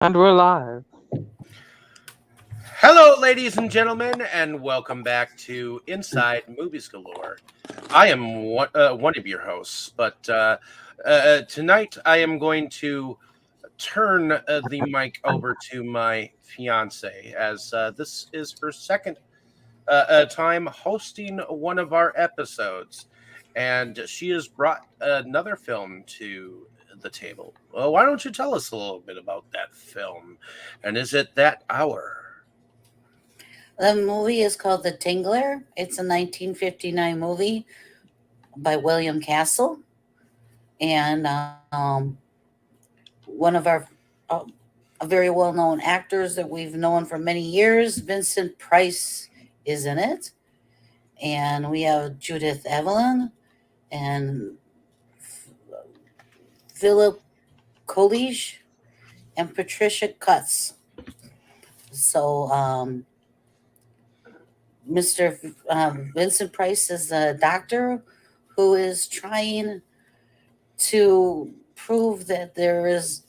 And we're live. Hello, ladies and gentlemen, and welcome back to Inside Movies Galore. I am one of your hosts, but tonight I am going to turn the mic over to my fiance, as this is her second time hosting one of our episodes, and she has brought another film to the table. Well, why don't you tell us a little bit about that film, and is it that hour? The movie is called The Tingler. It's a 1959 movie by William Castle. And one of our very well known actors that we've known for many years, Vincent Price, is in it. And we have Judith Evelyn and Philip Coolidge and Patricia Cutts. So, Mr. Vincent Price is a doctor who is trying to prove that there is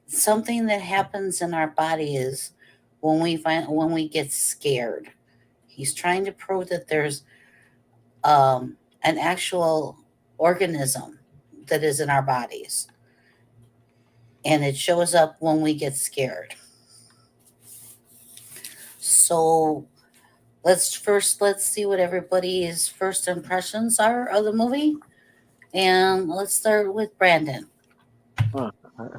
something that happens in our bodies when we get scared. He's trying to prove that there's an actual organism that is in our bodies, and it shows up when we get scared. So let's see what everybody's first impressions are of the movie, and let's start with Brandon.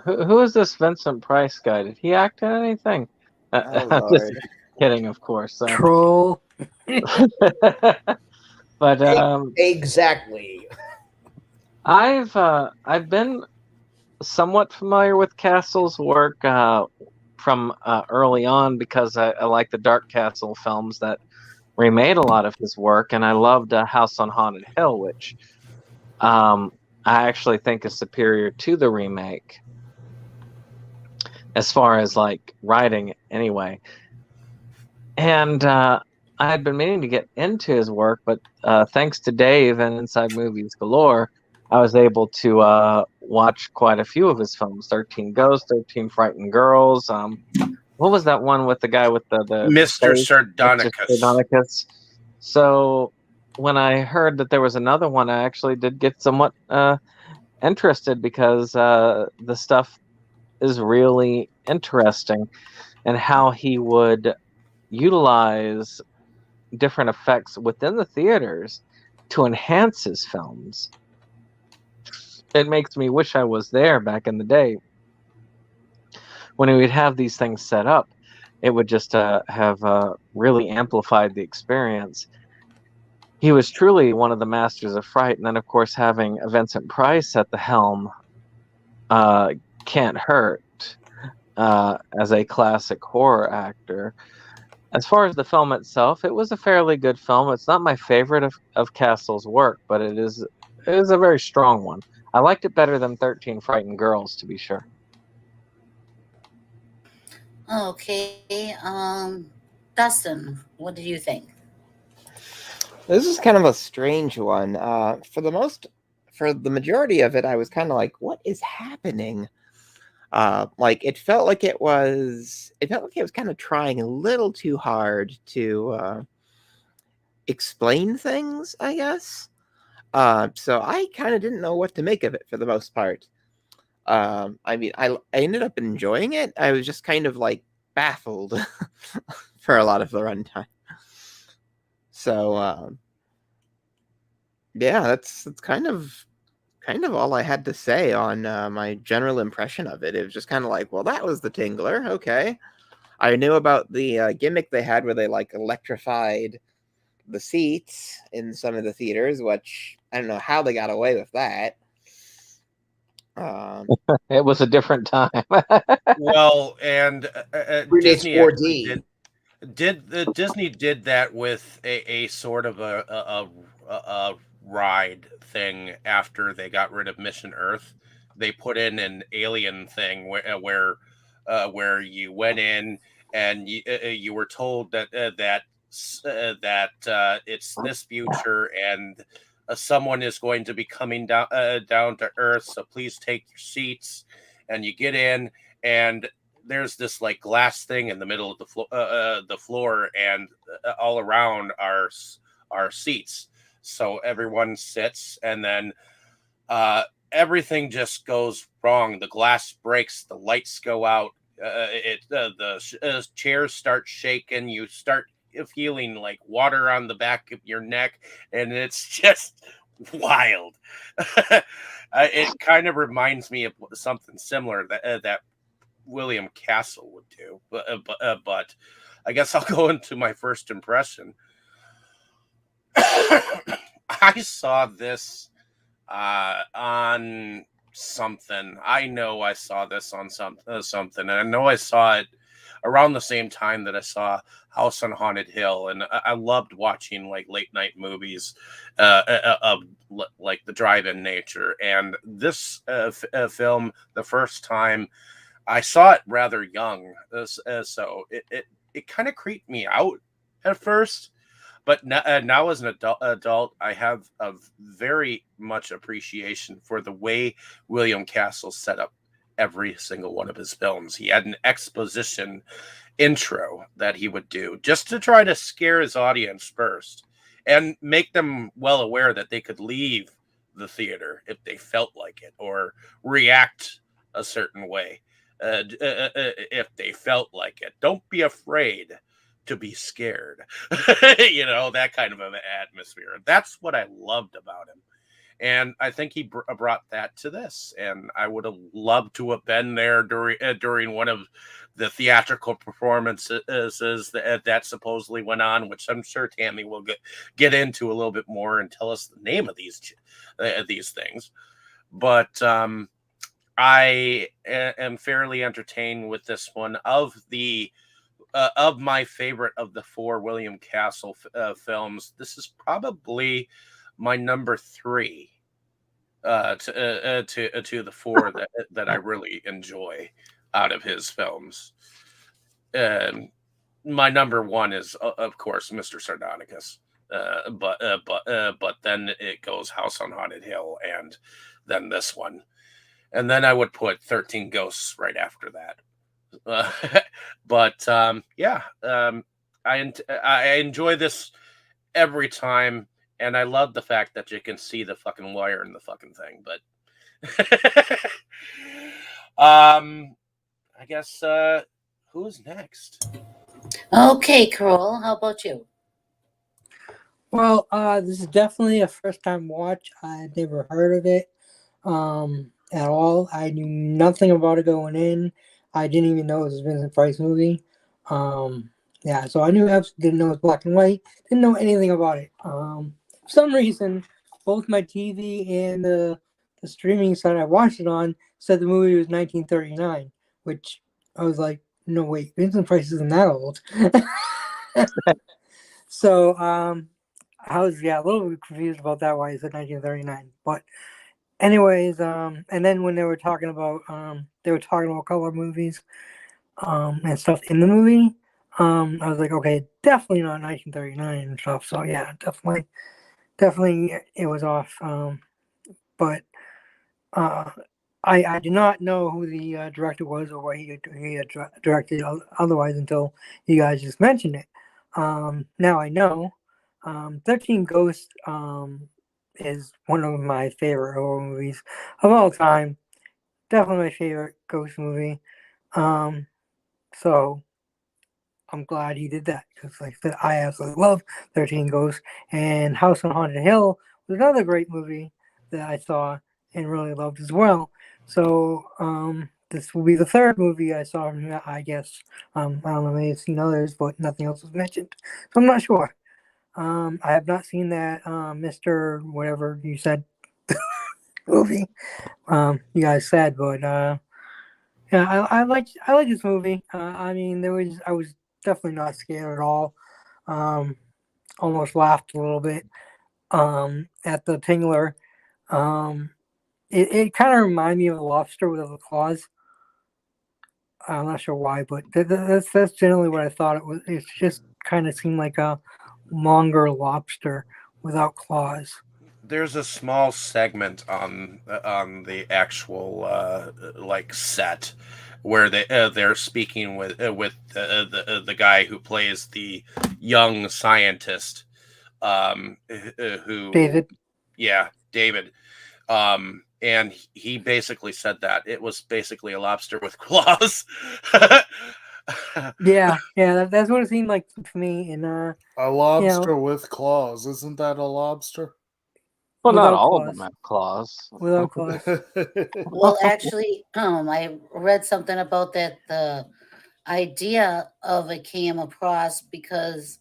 Who is this Vincent Price guy? Did he act in anything? Oh, Just Lord. kidding, of course. Troll. But Exactly. I've been somewhat familiar with Castle's work from early on because I like the Dark Castle films that remade a lot of his work, and I loved House on Haunted Hill, which I actually think is superior to the remake as far as like writing anyway. And I had been meaning to get into his work, but thanks to Dave and Inside Movies Galore, I was able to watch quite a few of his films. 13 Ghosts, 13 Frightened Girls. What was that one with the guy with the Mr. face? Sardonicus. Mr. Sardonicus. So when I heard that there was another one, I actually did get somewhat interested because the stuff is really interesting, and how he would utilize different effects within the theaters to enhance his films. It makes me wish I was there back in the day when he would have these things set up. It would just have really amplified the experience. He was truly one of the masters of fright, and then of course having Vincent Price at the helm can't hurt as a classic horror actor. As far as the film itself, it was a fairly good film. It's not my favorite of Castle's work, but it is a very strong one. I liked it better than 13 Frightened Girls, to be sure. Okay, Dustin, what did you think? This is kind of a strange one. For the majority of it, I was kind of like, "What is happening?" It felt like it was kind of trying a little too hard to explain things, I guess. So I kind of didn't know what to make of it for the most part. I ended up enjoying it. I was just kind of like baffled for a lot of the runtime. So yeah, that's kind of all I had to say on my general impression of it. It was just kind of like, well, that was the Tingler. Okay, I knew about the gimmick they had where they like electrified the seats in some of the theaters, which I don't know how they got away with that. It was a different time. Well, and Predates Disney 4D. Disney did that with a sort of a ride thing after they got rid of Mission Earth. They put in an alien thing where you went in and you were told that it's this future, and someone is going to be coming down to Earth. So please take your seats, and you get in, and there's this like glass thing in the middle of the floor, and all around are seats. So everyone sits, and then everything just goes wrong. The glass breaks, the lights go out, the chairs start shaking. You start feeling like water on the back of your neck, and it's just wild. It kind of reminds me of something similar that William Castle would do, but I guess I'll go into my first impression. I saw this on something. I know I saw this on something, and I know I saw it around the same time that I saw House on Haunted Hill, and I loved watching like late night movies of like the drive-in nature. And this film, the first time I saw it rather young, so it kind of creeped me out at first. But now as an adult, I have a very much appreciation for the way William Castle set up every single one of his films. He had an exposition intro that he would do just to try to scare his audience first and make them well aware that they could leave the theater if they felt like it, or react a certain way if they felt like it. Don't be afraid to be scared. That kind of an atmosphere. That's what I loved about him. And I think he brought that to this. And I would have loved to have been there during one of the theatrical performances that supposedly went on, which I'm sure Tammy will get into a little bit more and tell us the name of these things. But I am fairly entertained with this one. Of my favorite of the four William Castle films, this is probably my number 3 to the 4 that I really enjoy out of his films. My number 1 is of course Mr. Sardonicus, but then it goes House on Haunted Hill, and then this one, and then I would put 13 Ghosts right after that. But I enjoy this every time, and I love the fact that you can see the fucking wire in the fucking thing. But I guess who's next? Okay, Carol, how about you? Well, this is definitely a first time watch. I'd never heard of it at all. I knew nothing about it going in. I didn't even know it was a Vincent Price movie. So I didn't know it was black and white. Didn't know anything about it. For some reason, both my TV and the streaming site I watched it on said the movie was 1939, which I was like, no, wait, Vincent Price isn't that old. So I was a little bit confused about that, why he said 1939. But anyways, and then when they were talking about color movies and stuff in the movie, I was like, okay, definitely not 1939 and stuff. So yeah, definitely it was off. But I did not know who the director was or what he had directed otherwise until you guys just mentioned it. Now I know. 13 Ghosts is one of my favorite horror movies of all time. Definitely my favorite ghost movie. So I'm glad he did that, because like I said, I absolutely love 13 Ghosts. And House on Haunted Hill was another great movie that I saw and really loved as well. So this will be the third movie I saw from him, I guess. I don't know, maybe I've seen others, but nothing else was mentioned. So I'm not sure. I have not seen that Mr. whatever you said movie. You guys said, but I like this movie. I mean, I was definitely not scared at all. Almost laughed a little bit at the Tingler. It kind of reminded me of a lobster with the claws. I'm not sure why, but that's generally what I thought it was. It just kind of seemed like a longer lobster without claws. There's a small segment on the actual like set where they're speaking with the guy who plays the young scientist, who David. yeah, David. And he basically said that it was basically a lobster with claws. Yeah, that's what it seemed like to me. And A lobster with claws. Isn't that a lobster? Well, not Without all of claws. them have claws. Without claws. Well, actually, I read something about that. The idea of it came across because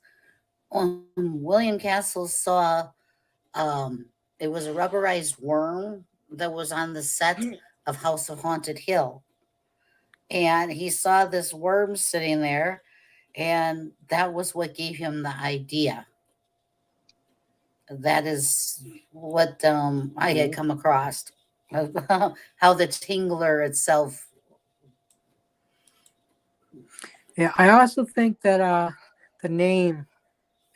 William Castle saw it was a rubberized worm that was on the set of House of Haunted Hill. And he saw this worm sitting there, and that was what gave him the idea. That is what I had come across. How the Tingler itself. Yeah, I also think that the name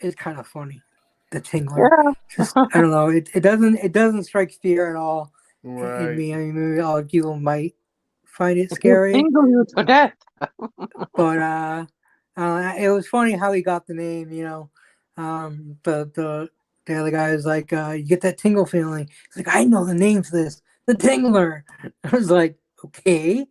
is kind of funny. The Tingler. Yeah. Just I don't know. It doesn't strike fear at all Right. in me. I mean, maybe all people might find it scary, Tingle you to death. but it was funny how he got the name. You know, the other guy was like, "You get that tingle feeling." He's like, "I know the name for this, the Tingler." I was like, "Okay."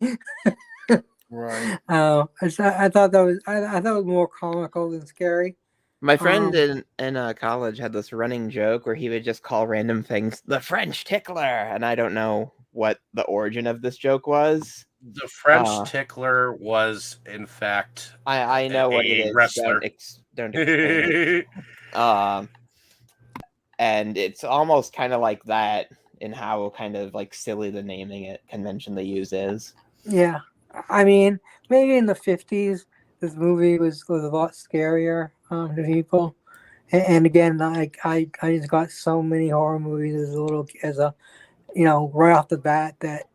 Right. I thought that was I thought it was more comical than scary. My friend in college had this running joke where he would just call random things the French Tickler, and I don't know what the origin of this joke was. The French Tickler was, in fact, I know what it is. Wrestler. Don't explain it. And it's almost kind of like that in how kind of like silly the naming convention they use is. Yeah, I mean, maybe in the 50s, this movie was a lot scarier to people. And again, like I just got so many horror movies as a right off the bat that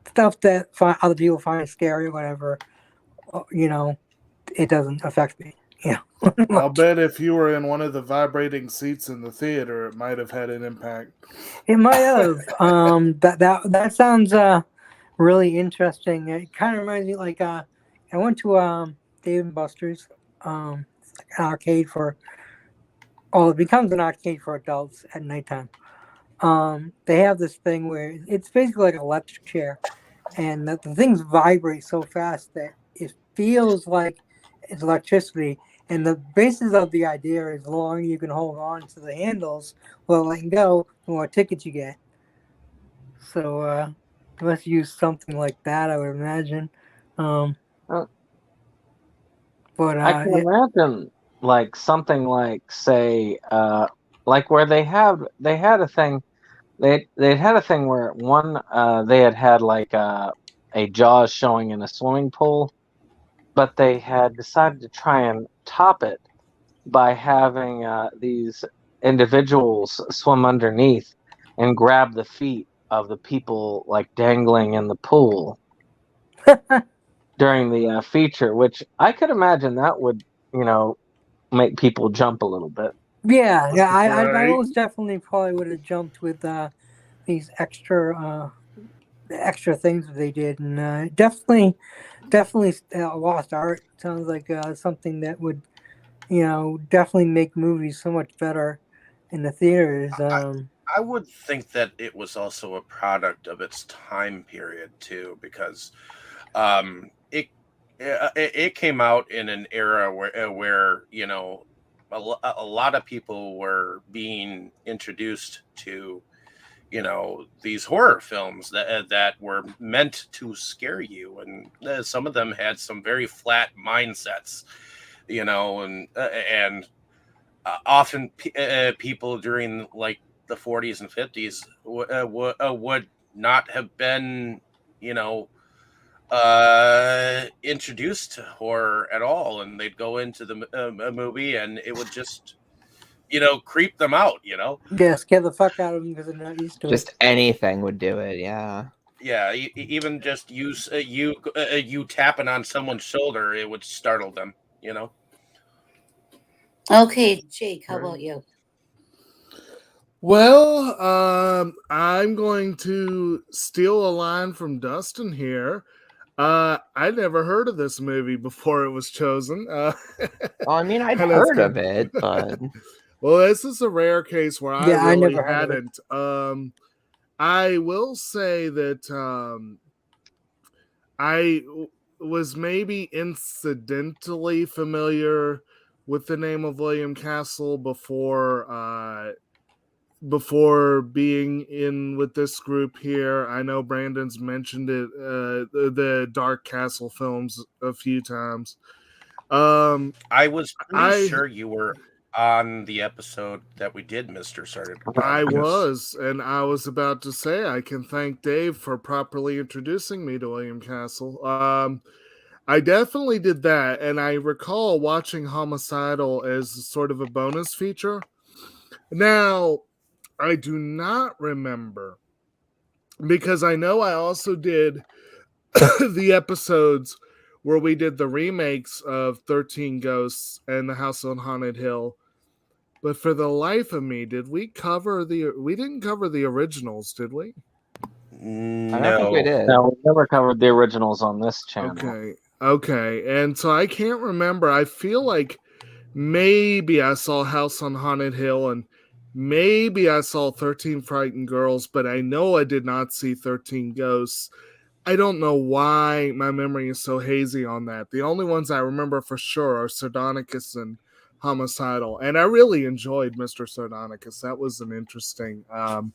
stuff that other people find scary or whatever, it doesn't affect me. Yeah. I'll bet if you were in one of the vibrating seats in the theater, it might have had an impact. It might have. That sounds really interesting. It kind of reminds me I went to Dave & Buster's, an arcade it becomes an arcade for adults at nighttime. They have this thing where it's basically like an electric chair, and the things vibrate so fast that it feels like it's electricity. And the basis of the idea is the longer you can hold on to the handles while letting go, the more tickets you get. So you must use something like that, I would imagine. But I can imagine like something like, say, like where they had a thing. They'd had a thing where they had like a Jaws showing in a swimming pool, but they had decided to try and top it by having these individuals swim underneath and grab the feet of the people like dangling in the pool during the feature, which I could imagine that would, make people jump a little bit. yeah, I Right. most definitely probably would have jumped with these extra things that they did, and definitely lost art. Sounds like something that would definitely make movies so much better in the theaters. I would think that it was also a product of its time period too, because it came out in an era where a lot of people were being introduced to these horror films that were meant to scare you, and some of them had some very flat mindsets, and often people during like the 40s and 50s would not have been introduced to horror at all, and they'd go into the movie and it would just creep them out. Yeah, scare the fuck out of them because they're not used to it. Just anything would do it, yeah. Yeah, even just you tapping on someone's shoulder, it would startle them. Okay, Jake, how about you? Well, I'm going to steal a line from Dustin here. I never heard of this movie before it was chosen. Well, I mean, I'd And that's heard of good. it, but Well, this is a rare case where I Yeah, I really never heard of it. hadn't. I will say that I was maybe incidentally familiar with the name of William Castle before being in with this group here. I know Brandon's mentioned it, the Dark Castle films a few times. I was pretty I sure you were on the episode that we did, Mr. I Sardicus. was, and I was about to say I can thank Dave for properly introducing me to William Castle. I definitely did that, and I recall watching Homicidal as sort of a bonus feature. Now, I do not remember, because I know I also did the episodes where we did the remakes of 13 Ghosts and The House on Haunted Hill. But for the life of me, we didn't cover the originals, did we? I don't think we No. did. No, we never covered the originals on this channel. Okay. And so I can't remember. I feel like maybe I saw House on Haunted Hill and maybe I saw 13 Frightened Girls, but I know I did not see 13 Ghosts. I don't know why my memory is so hazy on that. The only ones I remember for sure are Sardonicus and Homicidal, and I really enjoyed Mr. Sardonicus. That was an interesting, and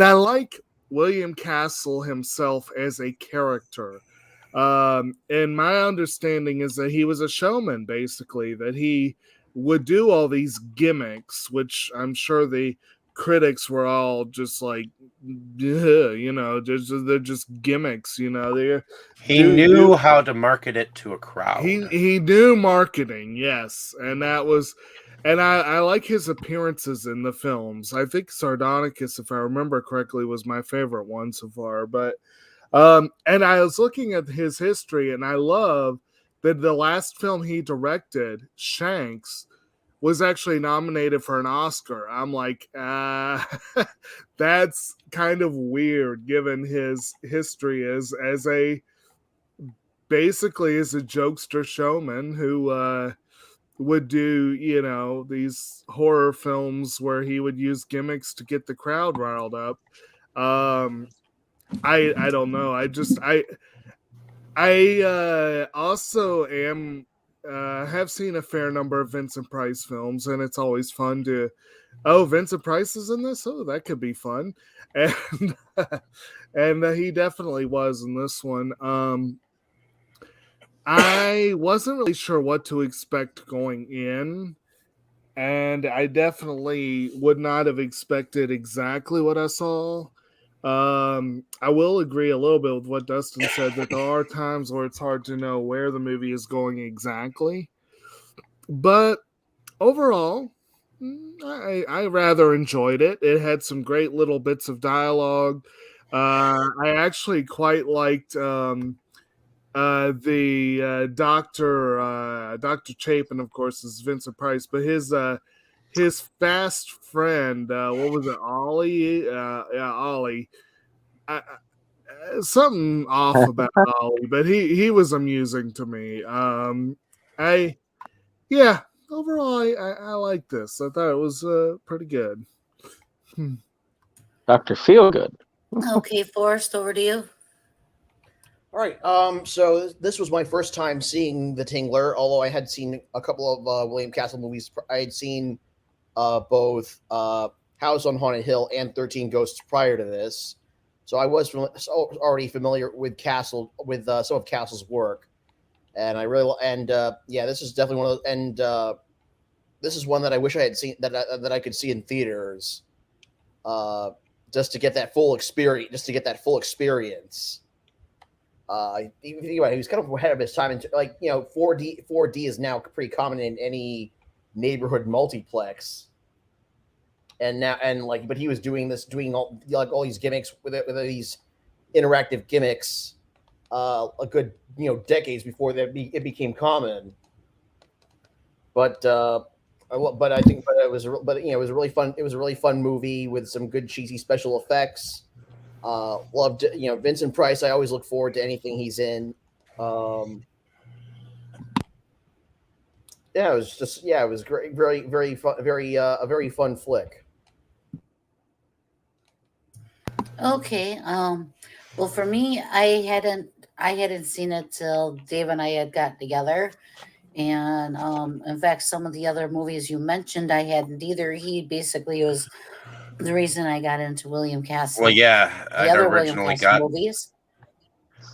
I like William Castle himself as a character. And my understanding is that he was a showman, basically, that he would do all these gimmicks, which I'm sure the critics were all just like, they're just gimmicks, He knew how to market it to a crowd. He knew marketing, yes, and that was, and I like his appearances in the films. I think Sardonicus, if I remember correctly, was my favorite one so far. But and I was looking at his history, and I love that the last film he directed, Shanks, was actually nominated for an Oscar. I'm like, that's kind of weird given his history as a basically as a jokester showman who would do, these horror films where he would use gimmicks to get the crowd riled up. I don't know. I also am have seen a fair number of Vincent Price films, and it's always fun to, Vincent Price is in this? Oh, that could be fun. And and he definitely was in this one. I wasn't really sure what to expect going in, and I definitely would not have expected exactly what I saw. I will agree a little bit with what Dustin said, that there are times where it's hard to know where the movie is going exactly. But overall, I rather enjoyed it. It had some great little bits of dialogue. I actually quite liked the Dr. Chapin, of course, is Vincent Price, but his fast friend, what was it, Ollie? Yeah, Ollie. Something off about Ollie, but he was amusing to me. Overall, I like this. I thought it was pretty good. Dr. Feelgood. Okay, Forrest, over to you. All right. So this was my first time seeing The Tingler, although I had seen a couple of William Castle movies. I had seen both House on Haunted Hill and 13 Ghosts prior to this, so I was already familiar with Castle, with some of Castle's work, and this is definitely one of those, and this is one that I wish I had seen, that I could see in theaters, just to get that full experience. Even think about it, he was kind of ahead of his time. 4D is now pretty common in any neighborhood multiplex, but he was doing all these gimmicks with these interactive gimmicks, a good decades before it became common. But I think it was a really fun. It was a really fun movie with some good cheesy special effects. Loved Vincent Price. I always look forward to anything he's in. Yeah, it was just it was great, very fun, a very fun flick. Okay. Well, for me, I hadn't seen it till Dave and I had gotten together, and in fact, some of the other movies you mentioned, I hadn't either. He basically was the reason I got into William Well, Castle, yeah, the other William Castle movies.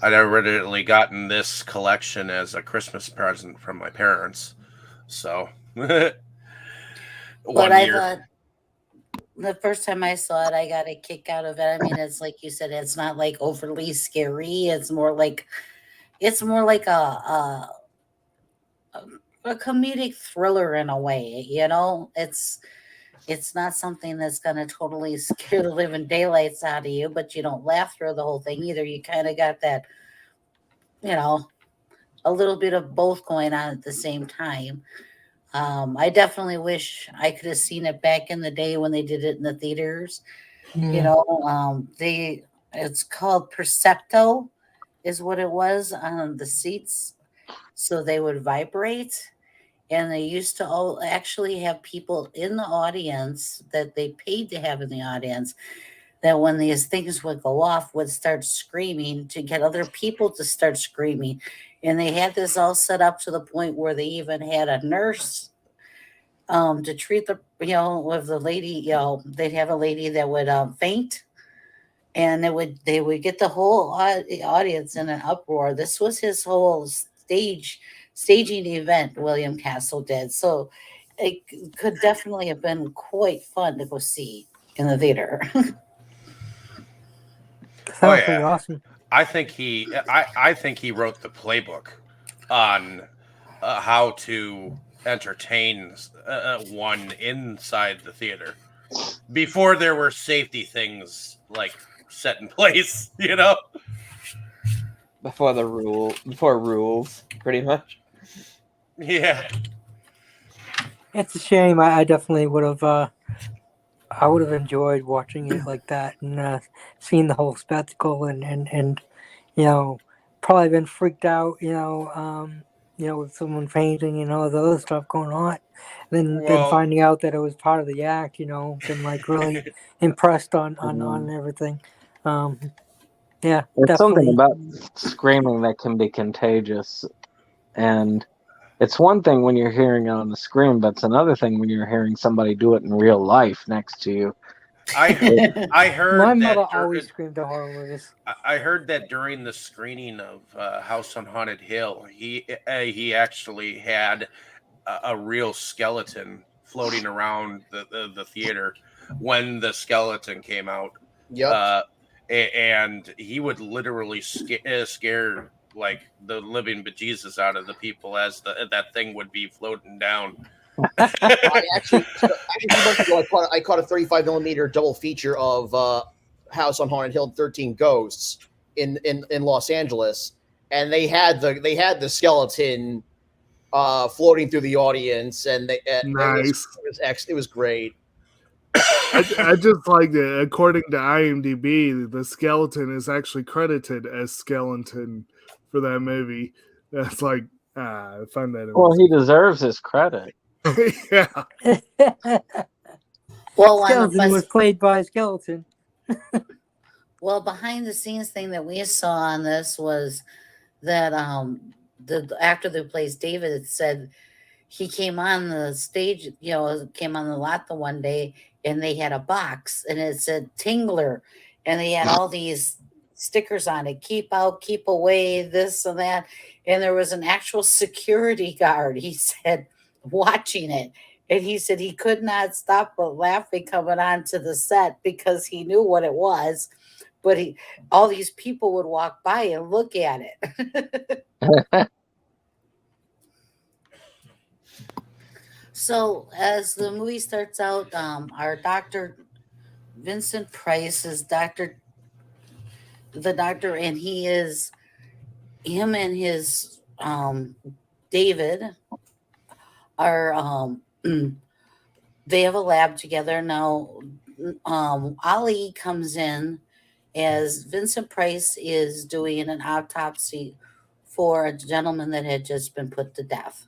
I'd originally gotten this collection as a Christmas present from my parents. So But one I year. thought the first time I saw it, I got a kick out of it. I mean, it's like you said, it's not like overly scary. It's more like a comedic thriller in a way. It's not something that's going to totally scare the living daylights out of you, but you don't laugh through the whole thing either. You kind of got that, you know, a little bit of both going on at the same time. I definitely wish I could have seen it back in the day when they did it in the theaters. Yeah. It's called Percepto, is what it was on the seats, so they would vibrate. And they used to actually have people in the audience that they paid to have in the audience, that when these things would go off would start screaming to get other people to start screaming. And they had this all set up to the point where they even had a nurse to treat with the lady. They'd have a lady that would faint, and they would get the whole audience in an uproar. This was his whole staging event William Castle did. So it could definitely have been quite fun to go see in the theater. Sounds pretty awesome. I think he wrote the playbook on how to entertain one inside the theater before there were safety things like set in place, before rules, pretty much. Yeah, It's a shame. I definitely would have. I would have enjoyed watching it like that and seeing the whole spectacle and probably been freaked out. With someone fainting and all the other stuff going on. Then finding out that it was part of the act. Been like really impressed on everything. Yeah, There's definitely. something about screaming that can be contagious, and it's one thing when you're hearing it on the screen, but it's another thing when you're hearing somebody do it in real life next to you. I heard my that mother always screamed at horror movies. I heard that during the screening of House on Haunted Hill, he actually had a real skeleton floating around the theater when the skeleton came out. Yep. And he would literally scare like the living bejesus out of the people as that thing would be floating down. I actually 2 months ago, I caught a 35 millimeter double feature of House on Haunted Hill, 13 Ghosts in Los Angeles, and they had the skeleton floating through the audience, and nice. It was great. I just liked it. According to IMDb, the skeleton is actually credited as skeleton for that movie. That's like, I find that. Well, he deserves his credit. Yeah. Well, Skeleton was played by Skeleton. Well, behind the scenes thing that we saw on this was that the actor that plays David said he came on the stage, came on the lot the one day, and they had a box and it said Tingler, and they had all these stickers on it: keep out, keep away, this and that. And there was an actual security guard, he said, watching it. And he said he could not stop but laughing coming onto the set because he knew what it was. But all these people would walk by and look at it. So as the movie starts out, our doctor, Vincent Price, is the doctor, and him and his David are they have a lab together now. Ali comes in as Vincent Price is doing an autopsy for a gentleman that had just been put to death.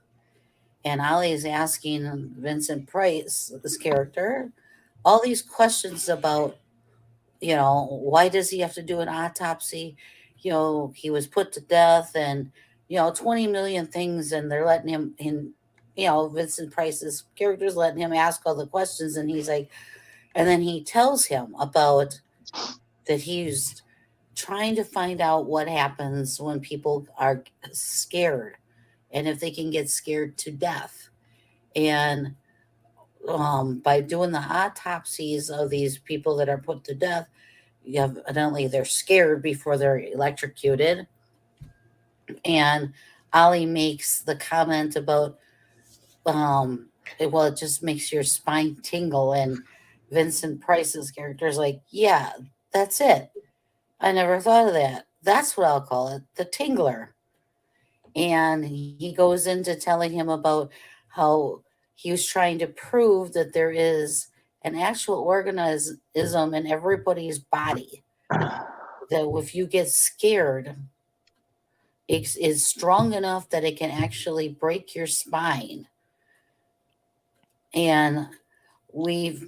And Ollie is asking Vincent Price, this character, all these questions about, why does he have to do an autopsy? He was put to death, and 20 million things, and they're letting him in. Vincent Price's character's letting him ask all the questions, and he's like, and then he tells him about that he's trying to find out what happens when people are scared and if they can get scared to death. And by doing the autopsies of these people that are put to death, evidently they're scared before they're electrocuted. And Ollie makes the comment about, it just makes your spine tingle. And Vincent Price's character is like, yeah, that's it. I never thought of that. That's what I'll call it, the Tingler. And he goes into telling him about how he was trying to prove that there is an actual organism in everybody's body. That if you get scared, it is strong enough that it can actually break your spine. And we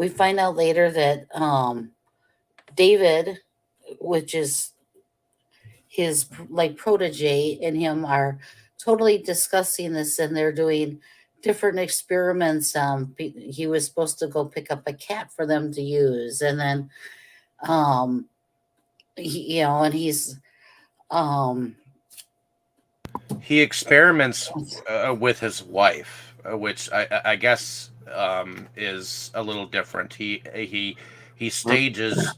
find out later that David, which is his protege, and him are totally discussing this, and they're doing different experiments. He was supposed to go pick up a cat for them to use, and then he experiments with his wife, which I guess is a little different. He stages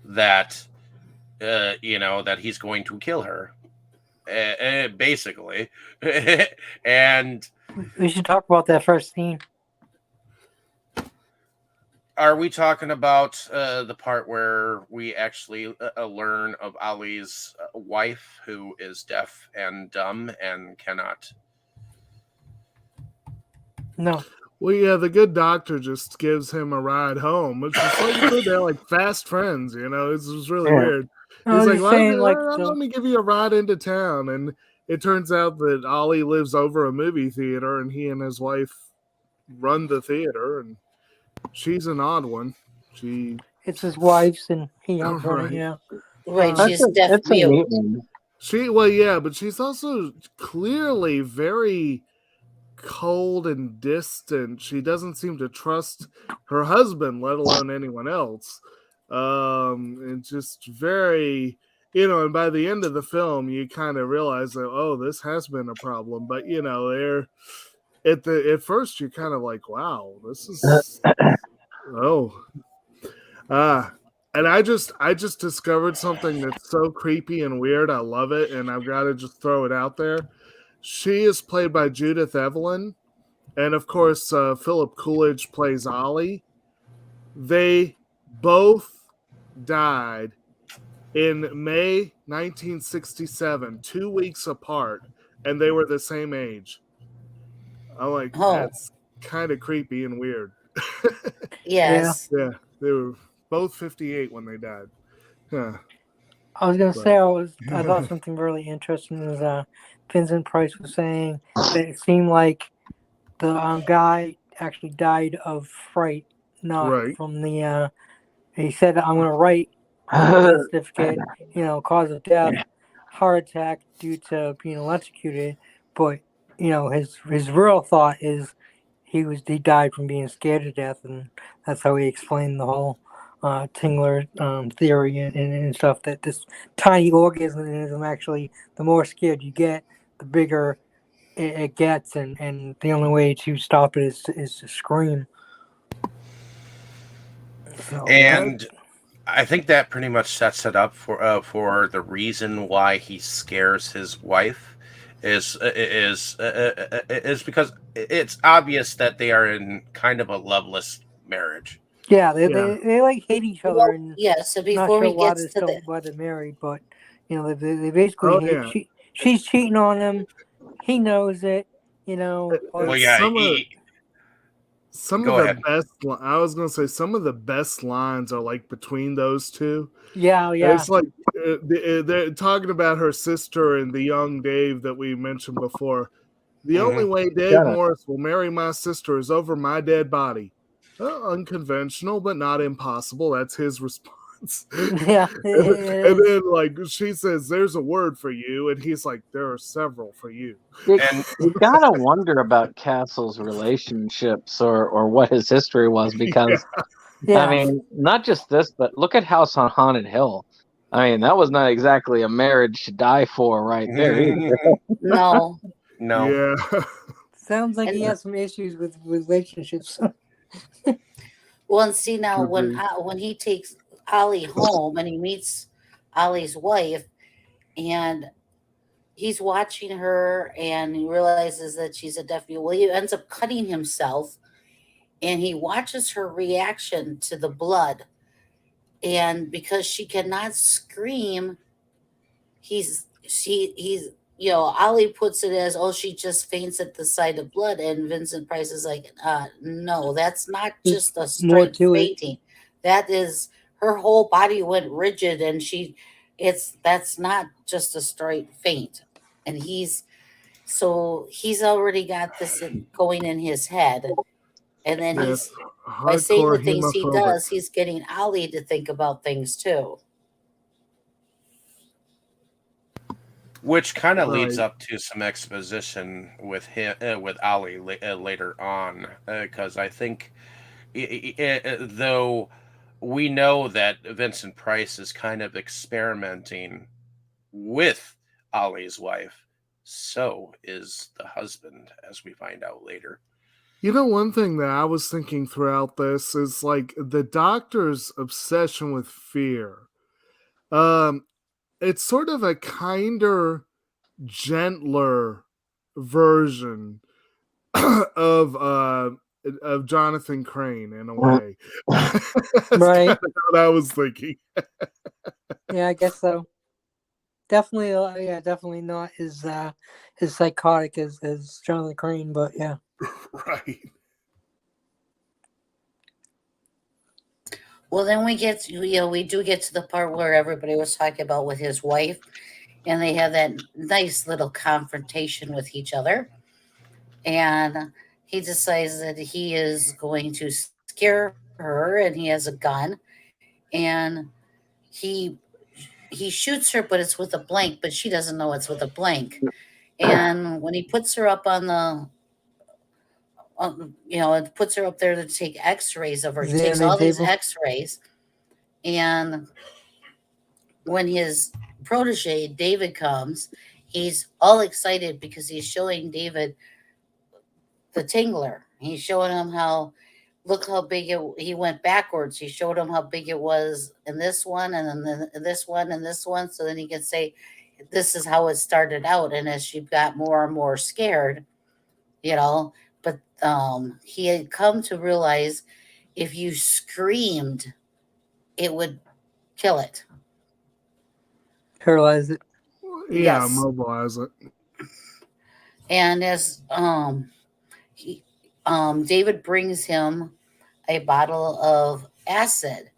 that that he's going to kill her, basically. And we should talk about that first scene. are we talking about the part where we actually learn of Ali's wife, who is deaf and dumb and cannot? No. Well, yeah, the good doctor just gives him a ride home, which is like they're like fast friends, It was really weird. He's like, let me give you a ride into town. And it turns out that Ollie lives over a movie theater, and he and his wife run the theater, and she's an odd one. It's his wife's, and he owns her, yeah. Right, she's deaf mute. But she's also clearly very cold and distant. She doesn't seem to trust her husband, let alone anyone else. And just very, and by the end of the film, you kind of realize that, this has been a problem. But, they're at first you're kind of like, wow, this is, and I just discovered something that's so creepy and weird. I love it. And I've got to just throw it out there. She is played by Judith Evelyn. And of course, Philip Coolidge plays Ollie. They both died in May 1967, 2 weeks apart, and they were the same age. I'm like, that's kind of creepy and weird. Yes. Yeah, they were both 58 when they died. Huh. I was going to say, I thought something really interesting was Vincent Price was saying that it seemed like the guy actually died of fright, not from the, he said, I'm going to write a certificate, cause of death, heart attack due to being electrocuted. But, his real thought is he died from being scared to death. And that's how he explained the whole Tingler theory and stuff, that this tiny organism actually, the more scared you get, the bigger it gets, and the only way to stop it is to scream. So, and I think that pretty much sets it up for the reason why he scares his wife is because it's obvious that they are in kind of a loveless marriage. Yeah, they like hate each other, and so before he gets to that, why they're married, but they basically hate. She's cheating on him. He knows it. Well, yeah, some Go of the ahead. best. I was gonna say some of the best lines are like between those two. Yeah, yeah. It's like they're talking about her sister and the young Dave that we mentioned before. The only way Dave Morris will marry my sister is over my dead body. Unconventional, but not impossible. That's his response. Yeah, And then, like, she says, "There's a word for you," and he's like, "There are several for you." And You gotta wonder about Castle's relationships or what his history was, because yeah. I mean, not just this, but look at House on Haunted Hill. I mean, that was not exactly a marriage to die for right there either. No. no. Yeah. Sounds like he And has some issues with relationships. well, and see now Could be. when he takes Ollie home and he meets Ollie's wife, and he's watching her and he realizes that she's a deaf mute. Well, he ends up cutting himself, and he watches her reaction to the blood, and because she cannot scream, he's Ollie puts it as, oh, she just faints at the sight of blood, and Vincent Price is like, no, that's not just a More straight to it. fainting. That is, her whole body went rigid, and that's not just a straight faint. And he's already got this going in his head, and then Yes. by saying Hardcore the things he hemophobic. does, he's getting Ollie to think about things too. Which kind of leads Right. up to some exposition with him, with Ollie later on, because I think, though we know that Vincent Price is kind of experimenting with Ollie's wife, so is the husband, as we find out later. You know, one thing that I was thinking throughout this is like the doctor's obsession with fear. It's sort of a kinder, gentler version of Jonathan Crane in a way. That's Right. kind of what I was thinking. Yeah, I guess so. Definitely, definitely not as psychotic as Jonathan Crane, but yeah. Right. Well, then we get we do get to the part where everybody was talking about with his wife, and they have that nice little confrontation with each other, and he decides that he is going to scare her, and he has a gun, and he shoots her, but it's with a blank, but she doesn't know it's with a blank. And when he puts her up on the it puts her up there to take x-rays of her. He takes all these x-rays, and when his protege David comes, he's all excited because he's showing David the Tingler. He's showing him how, look how big he went backwards. He showed him how big it was in this one, and then this one, and this one, so then he can say, this is how it started out. And as she got more and more scared, but he had come to realize if you screamed, it would kill it. Paralyze it. Yeah, Yes. mobilize it. And as David brings him a bottle of acid,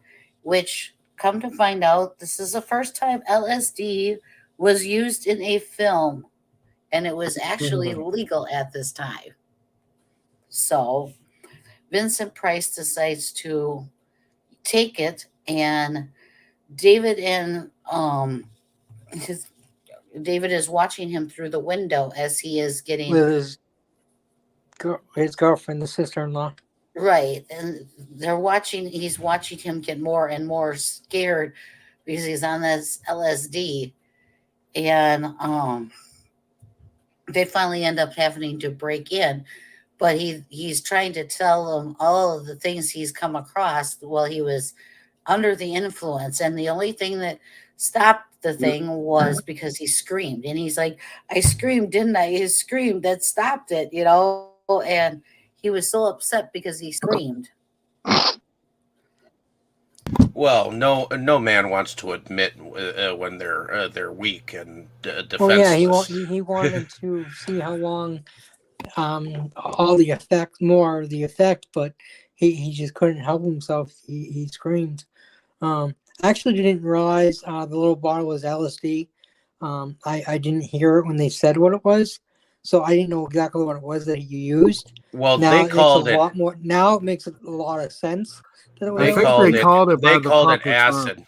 which, come to find out, this is the first time LSD was used in a film, and it was actually legal at this time. So Vincent Price decides to take it, and David David is watching him through the window as he is getting with his girlfriend, the sister-in-law. Right. And he's watching him get more and more scared because he's on this LSD. And they finally end up having to break in. But he's trying to tell them all of the things he's come across while he was under the influence. And the only thing that stopped the thing was because he screamed. And he's like, I screamed, didn't I? He screamed. That stopped it, And he was so upset because he screamed. Well, no man wants to admit when they're weak and defenseless. Well, yeah, he wanted to see how long all the effect, more of the effect, but he just couldn't help himself. He screamed. I actually didn't realize the little bottle was LSD. I didn't hear it when they said what it was, so I didn't know exactly what it was that he used. Well, Now they it makes a called it. lot more. Now it makes a lot of sense that it was They I think called they LSD. it. called it by They the called it proper term. acid.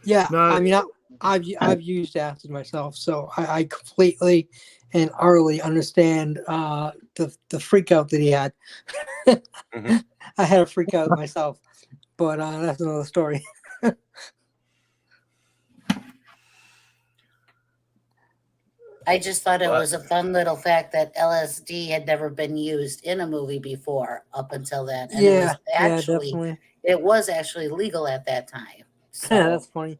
Yeah, No, I mean, I've used acid myself, so I completely and utterly understand the freak out that he had. hmm I had a freak out myself, but that's another story. I just thought it But was a fun little fact that LSD had never been used in a movie before up until then, and Yeah, yeah, definitely. it was actually legal at that time. So, That's funny.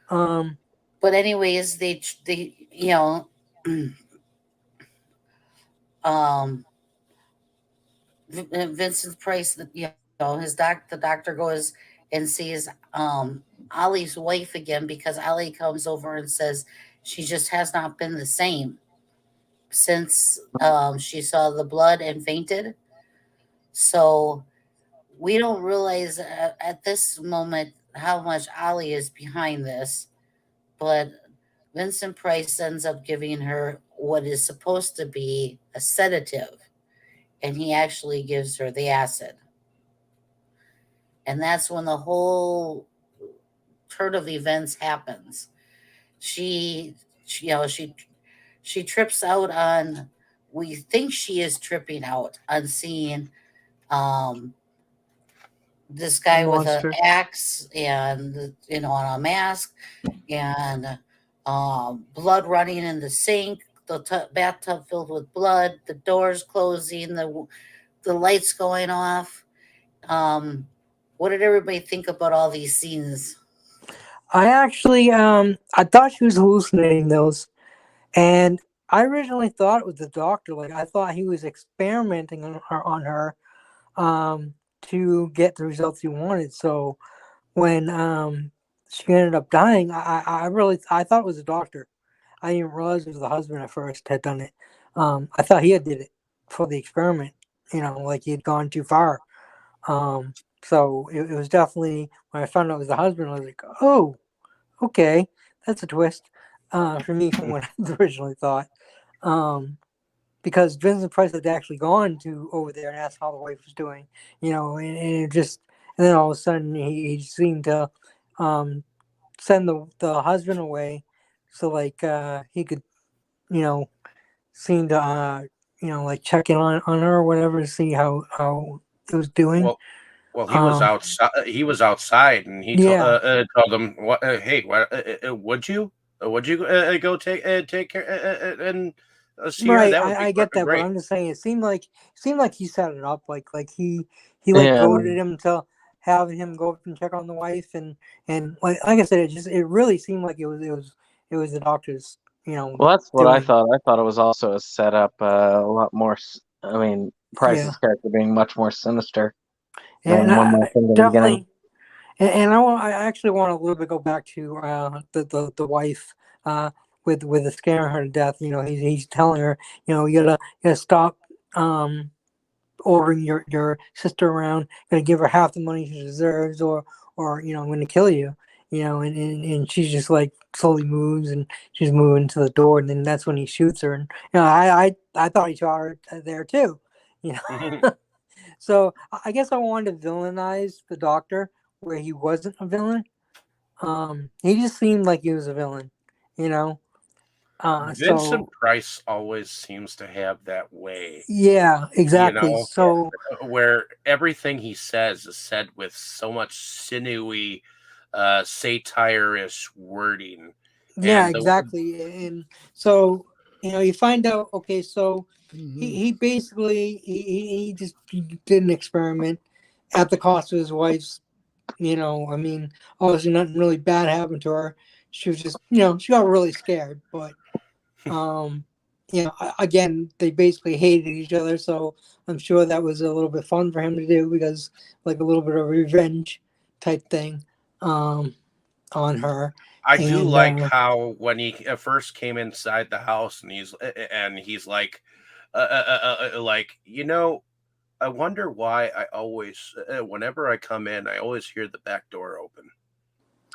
but anyways, they you know, um, Vincent Price, you know, the doctor goes and sees Ollie's wife again because Ollie comes over and says she just has not been the same since she saw the blood and fainted. So we don't realize at this moment how much Ollie is behind this, but Vincent Price ends up giving her what is supposed to be a sedative, and he actually gives her the acid. And that's when the whole turn of events happens. You know, she trips out on. We think she is tripping out on seeing um, this guy with an Monster. axe and on a mask and blood running in the sink, the bathtub filled with blood, the doors closing, the lights going off. What did everybody think about all these scenes? I actually I thought she was hallucinating those, and I originally thought it was the doctor. Like I thought he was experimenting on her to get the results he wanted. So when she ended up dying, I thought it was the doctor. I didn't realize it was the husband at first had done it. I thought he had did it for the experiment. Like he had gone too far. So it was definitely when I found out it was the husband. I was like, oh, okay, that's a twist for me from what I originally thought. Because Vincent Price had actually gone to over there and asked how the wife was doing, and it just, and then all of a sudden he seemed to send the husband away, so like he could, you know, seem to like check in on her or whatever to see how it was doing. Well, he was Um, outside. He was outside, and he yeah, told them, "What? Hey, what? Would you? Would you go take care and see her? right. That would be I get that, but great." I'm just saying it seemed like he set it up, like he like Yeah. goaded him to having him go up and check on the wife, and like I said, it really seemed like it was the doctor's Well, that's what I doing. thought. I thought it was also a setup, a lot more. I mean, Yeah, Price's character being much more sinister. and One more thing at the beginning. definitely. And I actually want to a little bit go back to the wife uh, with the scaring her to death. He's telling her, you gotta stop ordering your sister around. You gotta give her half the money she deserves, or I'm gonna kill you. And she's just like slowly moves, and she's moving to the door, and then that's when he shoots her. And I thought he shot her there too. You know. So I guess I wanted to villainize the doctor where he wasn't a villain. He just seemed like he was a villain, you know. Vincent So Price always seems to have that way, yeah, you exactly. know, So where everything he says is said with so much sinewy, satire-ish wording, yeah, and the exactly. And so you find out. Okay, so he Mhm. he basically he did an experiment at the cost of his wife's. I mean, obviously nothing really bad happened to her. She was just, she got really scared, but Um, again, they basically hated each other, so I'm sure that was a little bit fun for him to do because, like, a little bit of revenge type thing, on her. I do And like how when he first came inside the house and he's like, like, I wonder why I always, whenever I come in, I always hear the back door open.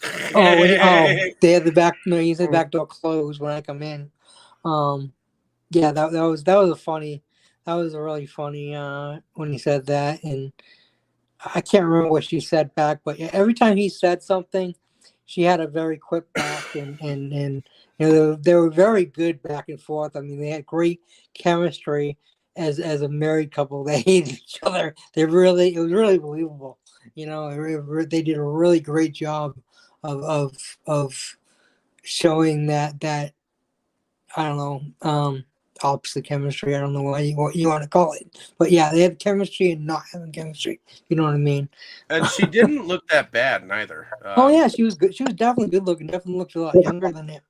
They had the back. No, you said back door closed when I come in. Yeah, that was a funny. That was a really funny when he said that, and I can't remember what she said back, but every time he said something, she had a very quick back, and they were very good back and forth. I mean, they had great chemistry as a married couple. They hated each other. It was really believable. They did a really great job of showing that I don't know opposite chemistry. I don't know what you want to call it, but yeah, they have chemistry and not having chemistry. You know what I mean? And she didn't look that bad neither. Oh yeah, she was good. She was definitely good looking. Definitely looked a lot younger than him.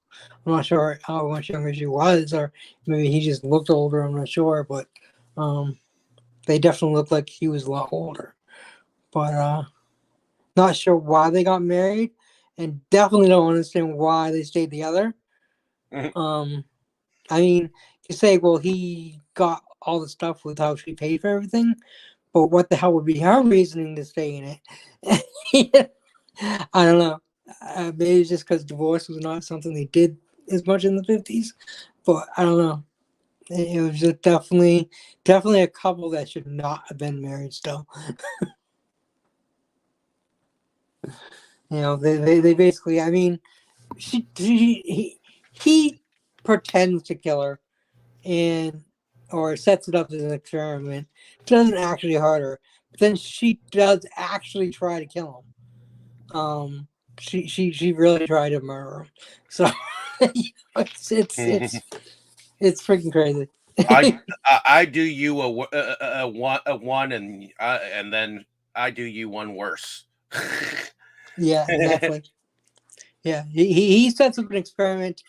I'm not sure how much younger she was, or maybe he just looked older. I'm not sure, but they definitely looked like he was a lot older. But not sure why they got married, and definitely don't understand why they stayed together. I mean, you say, well, he got all the stuff with how she paid for everything, but what the hell would be her reasoning to stay in it? I don't know. Maybe it's just because divorce was not something they did as much in the 50s, but I don't know. It was just definitely a couple that should not have been married still. They basically, I mean, he pretends to kill her or sets it up as an experiment, doesn't actually hurt her, but then she does actually try to kill him. She really tried to murder him. So it's freaking crazy. I do you a one, and then I do you one worse. Yeah, exactly. Yeah, he sets up an experiment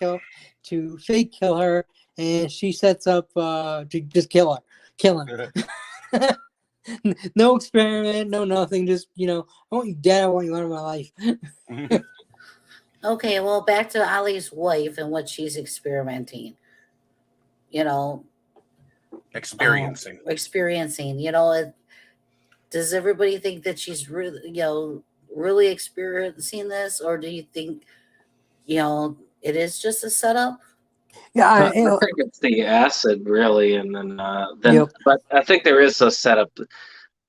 to fake kill her, and she sets up to just kill him. No experiment, no nothing. Just I want you dead. I want you out of my life. Okay, well, back to Ali's wife and what she's experimenting. Experiencing. Does everybody think that she's really experiencing this, or do you think it is just a setup? Yeah, I think it's the acid, really, and then but I think there is a setup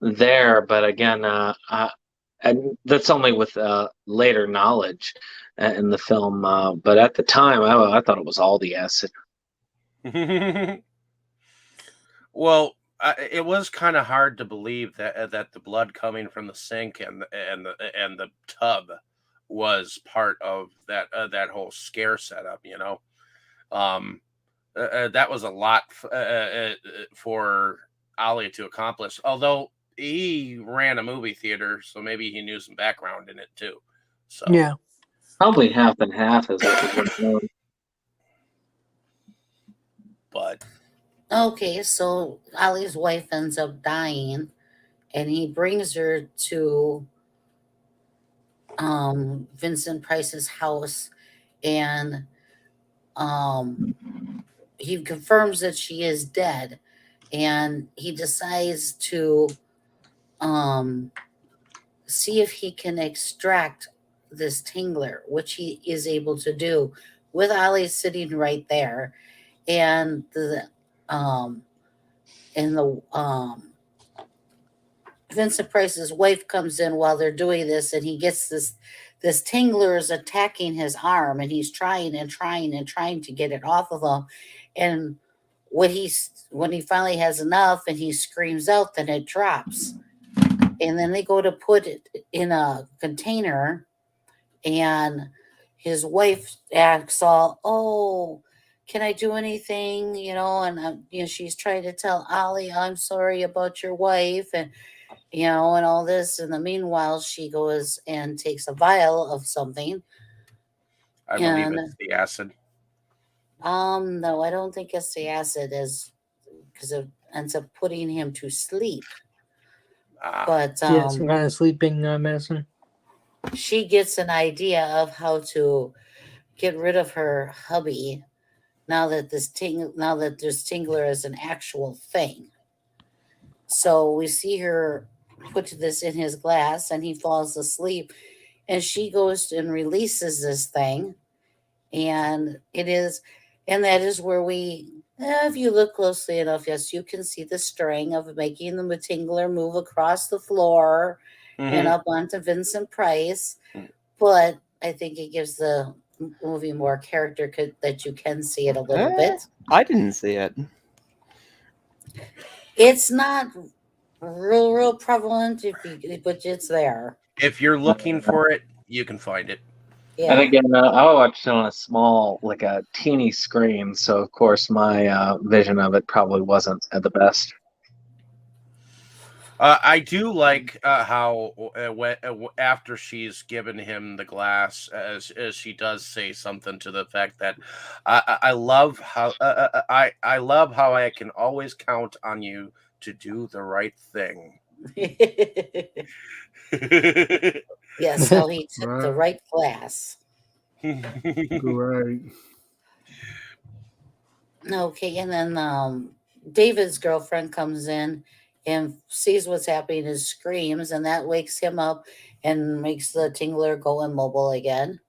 there. But again, and that's only with later knowledge in the film. But at the time, I thought it was all the acid. Well, it was kind of hard to believe that the blood coming from the sink and the tub was part of that whole scare setup. That was a lot for Ali to accomplish. Although he ran a movie theater, so maybe he knew some background in it too. So yeah, Probably half and half is what was known. But Okay, so Ali's wife ends up dying, and he brings her to Vincent Price's house, and he confirms that she is dead, and he decides to see if he can extract this Tingler, which he is able to do with Ali sitting right there, and the Vincent Price's wife comes in while they're doing this, and he gets this Tingler is attacking his arm, and he's trying and trying and trying to get it off of him. And when he finally has enough and he screams out, then it drops. And then they go to put it in a container, and his wife asks all, "Oh, can I do anything?" And she's trying to tell Ali, "I'm sorry about your wife," and and all this. In the meanwhile, she goes and takes a vial of something. I believe it's the acid. No, I don't think it's the acid, because it ends up putting him to sleep. But some kind of sleeping medicine. She gets an idea of how to get rid of her hubby, now that this Tingler is an actual thing. So we see her put this in his glass, and he falls asleep, and she goes and releases this thing, and that is where if you look closely enough, yes, you can see the string of making the Tingler move across the floor and up onto Vincent Price. But I think it gives the movie more character that you can see it a little bit. I didn't see it. It's not real prevalent, but it's there. If you're looking for it, you can find it. Yeah. And again, I watched it on a small, like a teeny screen, so of course my vision of it probably wasn't at the best. I do like how after she's given him the glass, as she does say something to the fact that I love how I love how I can always count on you to do the right thing. Yes, how he took the right glass. Right. Okay, and then David's girlfriend comes in and sees what's happening and screams, and that wakes him up and makes the Tingler go immobile again.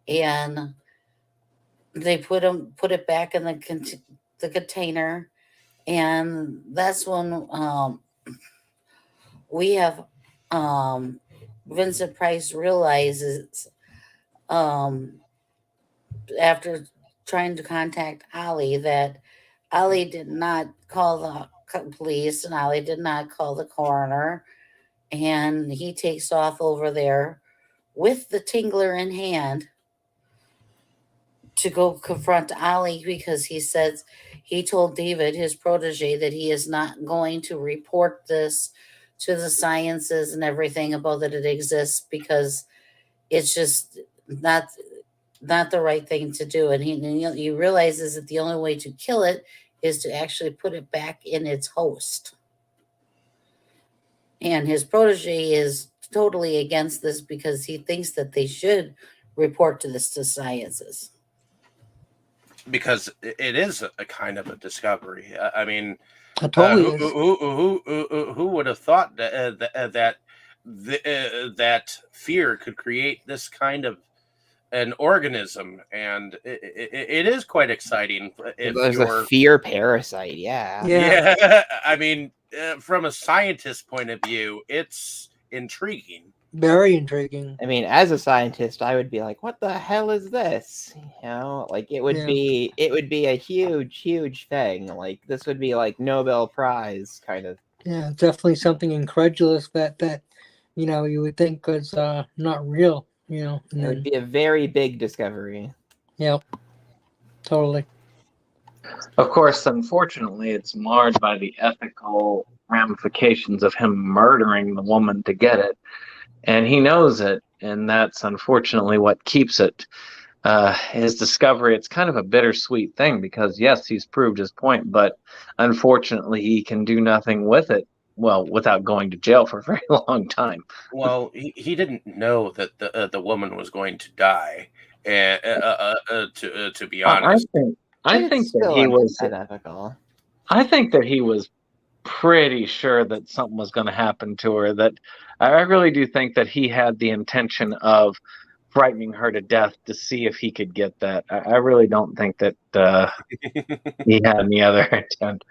And they put it back in the container, and that's when we have Vincent Price realizes after trying to contact Ollie that Ollie did not call the police and Ollie did not call the coroner, and he takes off over there with the Tingler in hand to go confront Ollie, because he says he told David, his protege, that he is not going to report this to the sciences and everything about that it exists, because it's just not the right thing to do. And he realizes that the only way to kill it is to actually put it back in its host. And his protege is totally against this because he thinks that they should report to sciences. Because it is a kind of a discovery. I mean, Totally who would have thought that fear could create this kind of an organism? And it is quite exciting. There's a fear parasite, yeah. I mean, from a scientist point of view, it's intriguing. Very intriguing. I mean, as a scientist, I would be like, "What the hell is this?" You know, like it would be a huge thing. Like this would be like Nobel Prize kind of. Yeah, definitely something incredulous that you would think was not real. It would be a very big discovery. Yeah, totally. Of course, unfortunately, it's marred by the ethical ramifications of him murdering the woman to get it. And he knows it, and that's unfortunately what keeps it. His discovery, it's kind of a bittersweet thing because, yes, he's proved his point, but unfortunately he can do nothing with it, well, without going to jail for a very long time. Well, he didn't know that the woman was going to die, to be honest. I think that he was unethical. I think that he was pretty sure that something was going to happen to her. That I really do think that he had the intention of frightening her to death to see if he could get that. I really don't think that he had any other intent.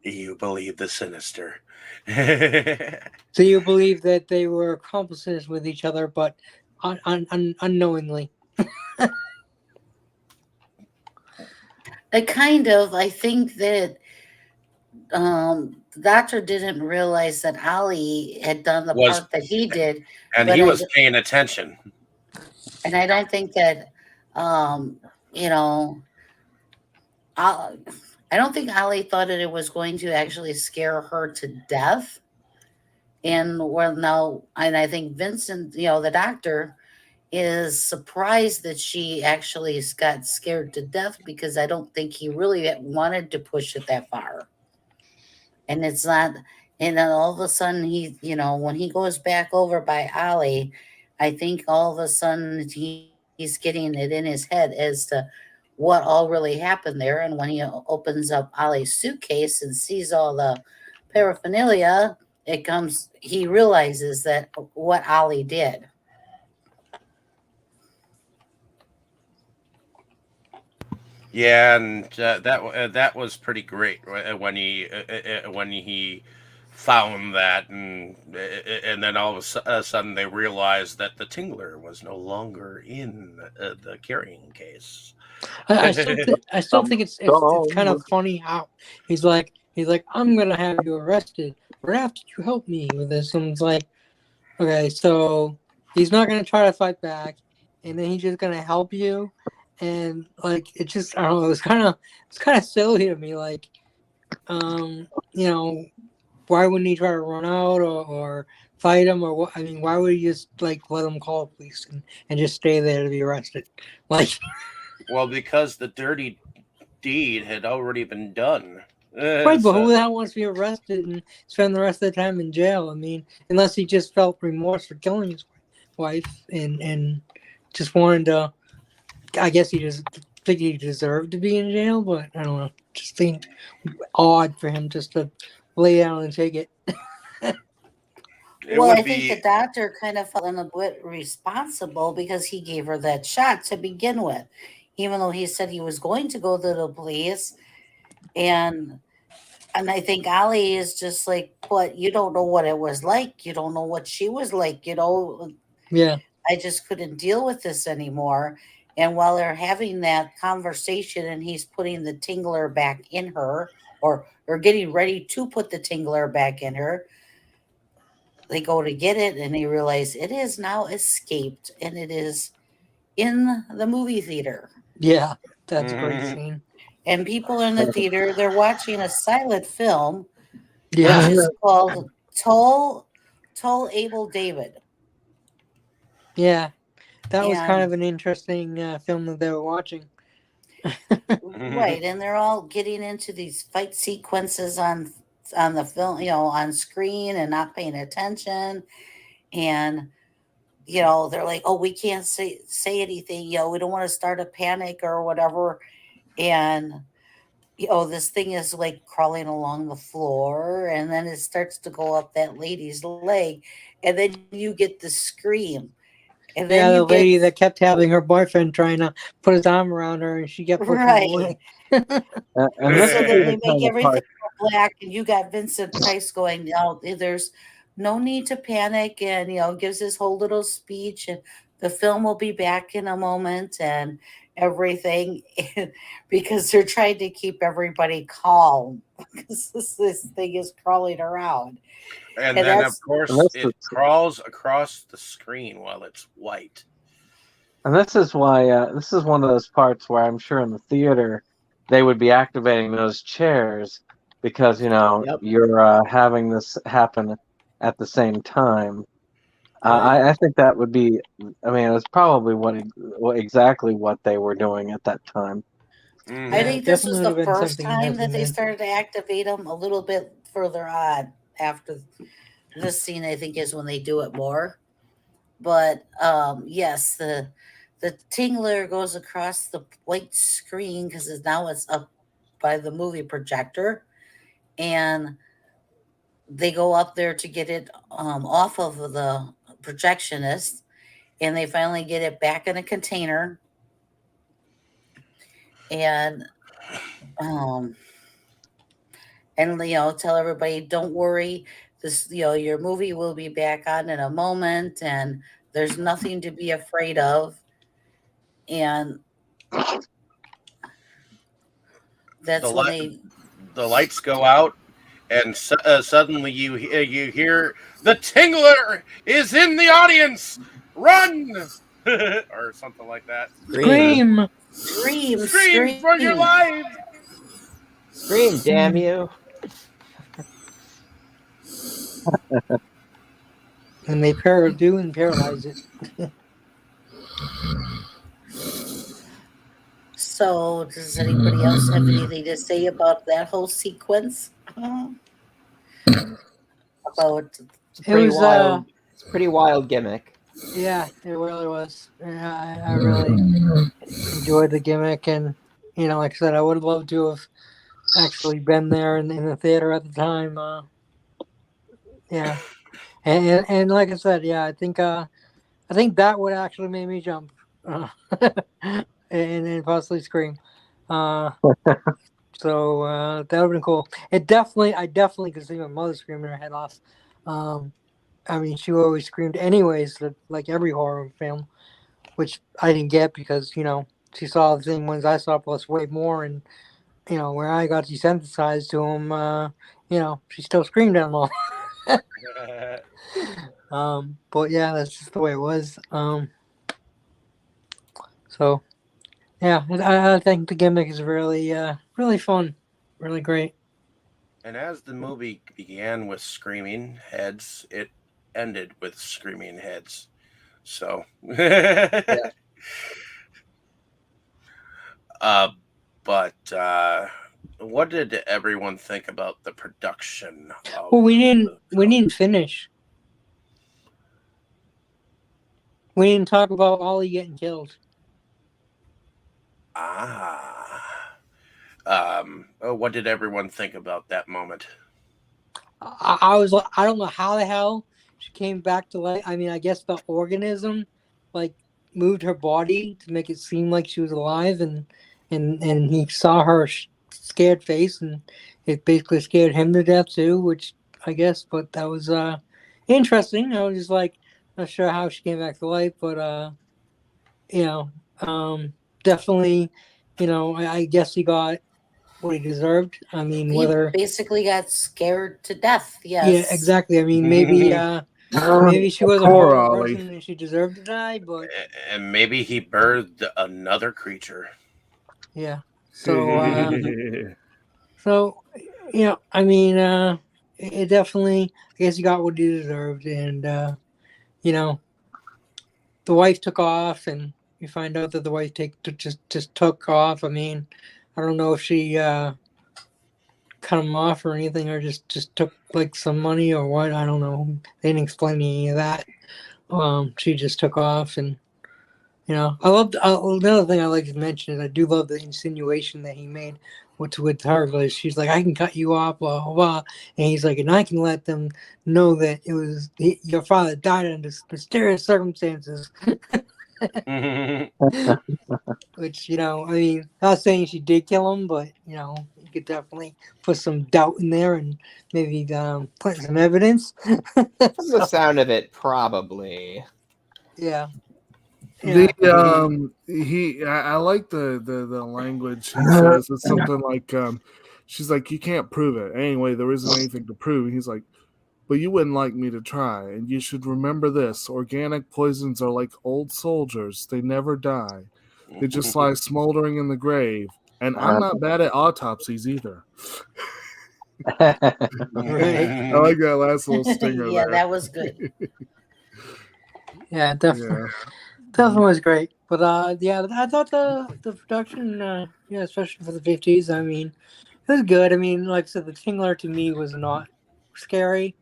You believe the sinister. So you believe that they were accomplices with each other, but unknowingly. I think that the doctor didn't realize that Ollie had done the part that he did. And he was paying attention. And I don't think that, I don't think Ollie thought that it was going to actually scare her to death. And I think Vincent, the doctor, is surprised that she actually got scared to death, because I don't think he really wanted to push it that far. And it's not, and then all of a sudden when he goes back over by Ollie, I think all of a sudden he's getting it in his head as to what all really happened there. And when he opens up Ollie's suitcase and sees all the paraphernalia, he realizes that what Ollie did. Yeah, and that was pretty great when he found that, and then all of a sudden they realized that the Tingler was no longer in the carrying case. I still think it's kind of funny how he's like, I'm gonna have you arrested, but after you help me with this, and it's like, okay, so he's not gonna try to fight back, and then he's just gonna help you, and like it just, I don't know, it's kind of silly to me, like, why wouldn't he try to run out or fight him or what? I mean, why would he just like let him call the police and just stay there to be arrested? Like, well, because the dirty deed had already been done. Right, but who the hell wants to be arrested and spend the rest of the time in jail? I mean, unless he just felt remorse for killing his wife and just wanted to, I guess he just think he deserved to be in jail, but I don't know. Just think odd for him just to lay down and take it. Well, I think the doctor kind of felt a bit responsible because he gave her that shot to begin with, even though he said he was going to go to the police. And I think Ollie is just like, but you don't know what it was like. You don't know what she was like, Yeah. I just couldn't deal with this anymore. And while they're having that conversation and he's putting the Tingler back in her or getting ready to put the Tingler back in her, they go to get it and they realize it is now escaped and it is in the movie theater. Yeah, that's a great scene. And people in the theater, they're watching a silent film, Yeah, which is called Toll Abel David. Yeah, that was kind of an interesting film that they were watching. Right, and they're all getting into these fight sequences on the film, on screen and not paying attention. And, they're like, oh, we can't say anything, we don't want to start a panic or whatever. And, this thing is like crawling along the floor and then it starts to go up that lady's leg. And then you get the scream. And then the lady that kept having her boyfriend trying to put his arm around her and she kept pushing away. And so then they make everything black and you got Vincent Price going, no, there's no need to panic, and gives his whole little speech and the film will be back in a moment and everything because they're trying to keep everybody calm because this thing is crawling around. And then, of course, it crawls across the screen while it's white. And this is why this is one of those parts where I'm sure in the theater they would be activating those chairs because, you're having this happen at the same time. I think that would be, it was probably exactly what they were doing at that time. Mm-hmm. I think this was the first time that they started to activate them. A little bit further on after this scene, I think, is when they do it more. But yes, the Tingler goes across the white screen because now it's up by the movie projector, and they go up there to get it off of the projectionist, and they finally get it back in a container. And tell everybody, don't worry, this your movie will be back on in a moment and there's nothing to be afraid of. And that's when the lights go out and suddenly you hear the Tingler is in the audience, run or something like that. Scream for your life. Scream, damn you. And they do and paralyze it. So, does anybody else have anything to say about that whole sequence? About it's a pretty wild gimmick. Yeah, it really was. I really enjoyed the gimmick, and like I said, I would have loved to have actually been there in the theater at the time. Yeah, and like I said, yeah, I think that would actually make me jump, and possibly scream. Uh, so that would have been cool. I definitely could see my mother screaming her head off. I mean, she always screamed anyways, like every horror film, which I didn't get because she saw the same ones I saw plus way more, and where I got desensitized to them, she still screamed at them all. But yeah, that's just the way it was. So yeah, I think the gimmick is really, really fun, really great. And as the movie began with screaming heads, it ended with screaming heads. So, but what did everyone think about the production? Well, we didn't finish. We didn't talk about Ollie getting killed. What did everyone think about that moment? I don't know how the hell she came back to life. I mean, I guess the organism like moved her body to make it seem like she was alive, and he saw her scared face, and it basically scared him to death too, which I guess. But that was interesting. I was just like not sure how she came back to life, but definitely, I guess he got what he deserved. I mean, He whether basically got scared to death. Yes. yeah, exactly. I mean, maybe maybe she was a Poor horrible Ollie. person and she deserved to die, but And maybe he birthed another creature. yeah. So so I mean, it definitely. I guess he got what he deserved, and the wife took off, and you find out that the wife just took off. I mean, I don't know if she cut him off or anything, or just took like some money or what. I don't know. They didn't explain any of that. She just took off, and I loved another thing I like to mention is I do love the insinuation that he made with her. Because she's like, I can cut you off, blah blah blah, and he's like, and I can let them know that it was your father died under mysterious circumstances. Which I mean, not saying she did kill him, but you could definitely put some doubt in there and maybe put some evidence. From the sound of it, probably. Yeah. I like the language he says. It's something like she's like, you can't prove it. Anyway, there isn't anything to prove. And he's like, but you wouldn't like me to try. And you should remember this. Organic poisons are like old soldiers. They never die. They just lie smoldering in the grave. And I'm not bad at autopsies either. Right. I like that last little stinger Yeah, there. that was good. Yeah, definitely. Definitely was great. But yeah, I thought the production, especially for the 50s, I mean, it was good. I mean, like I said, the Tingler to me was not scary.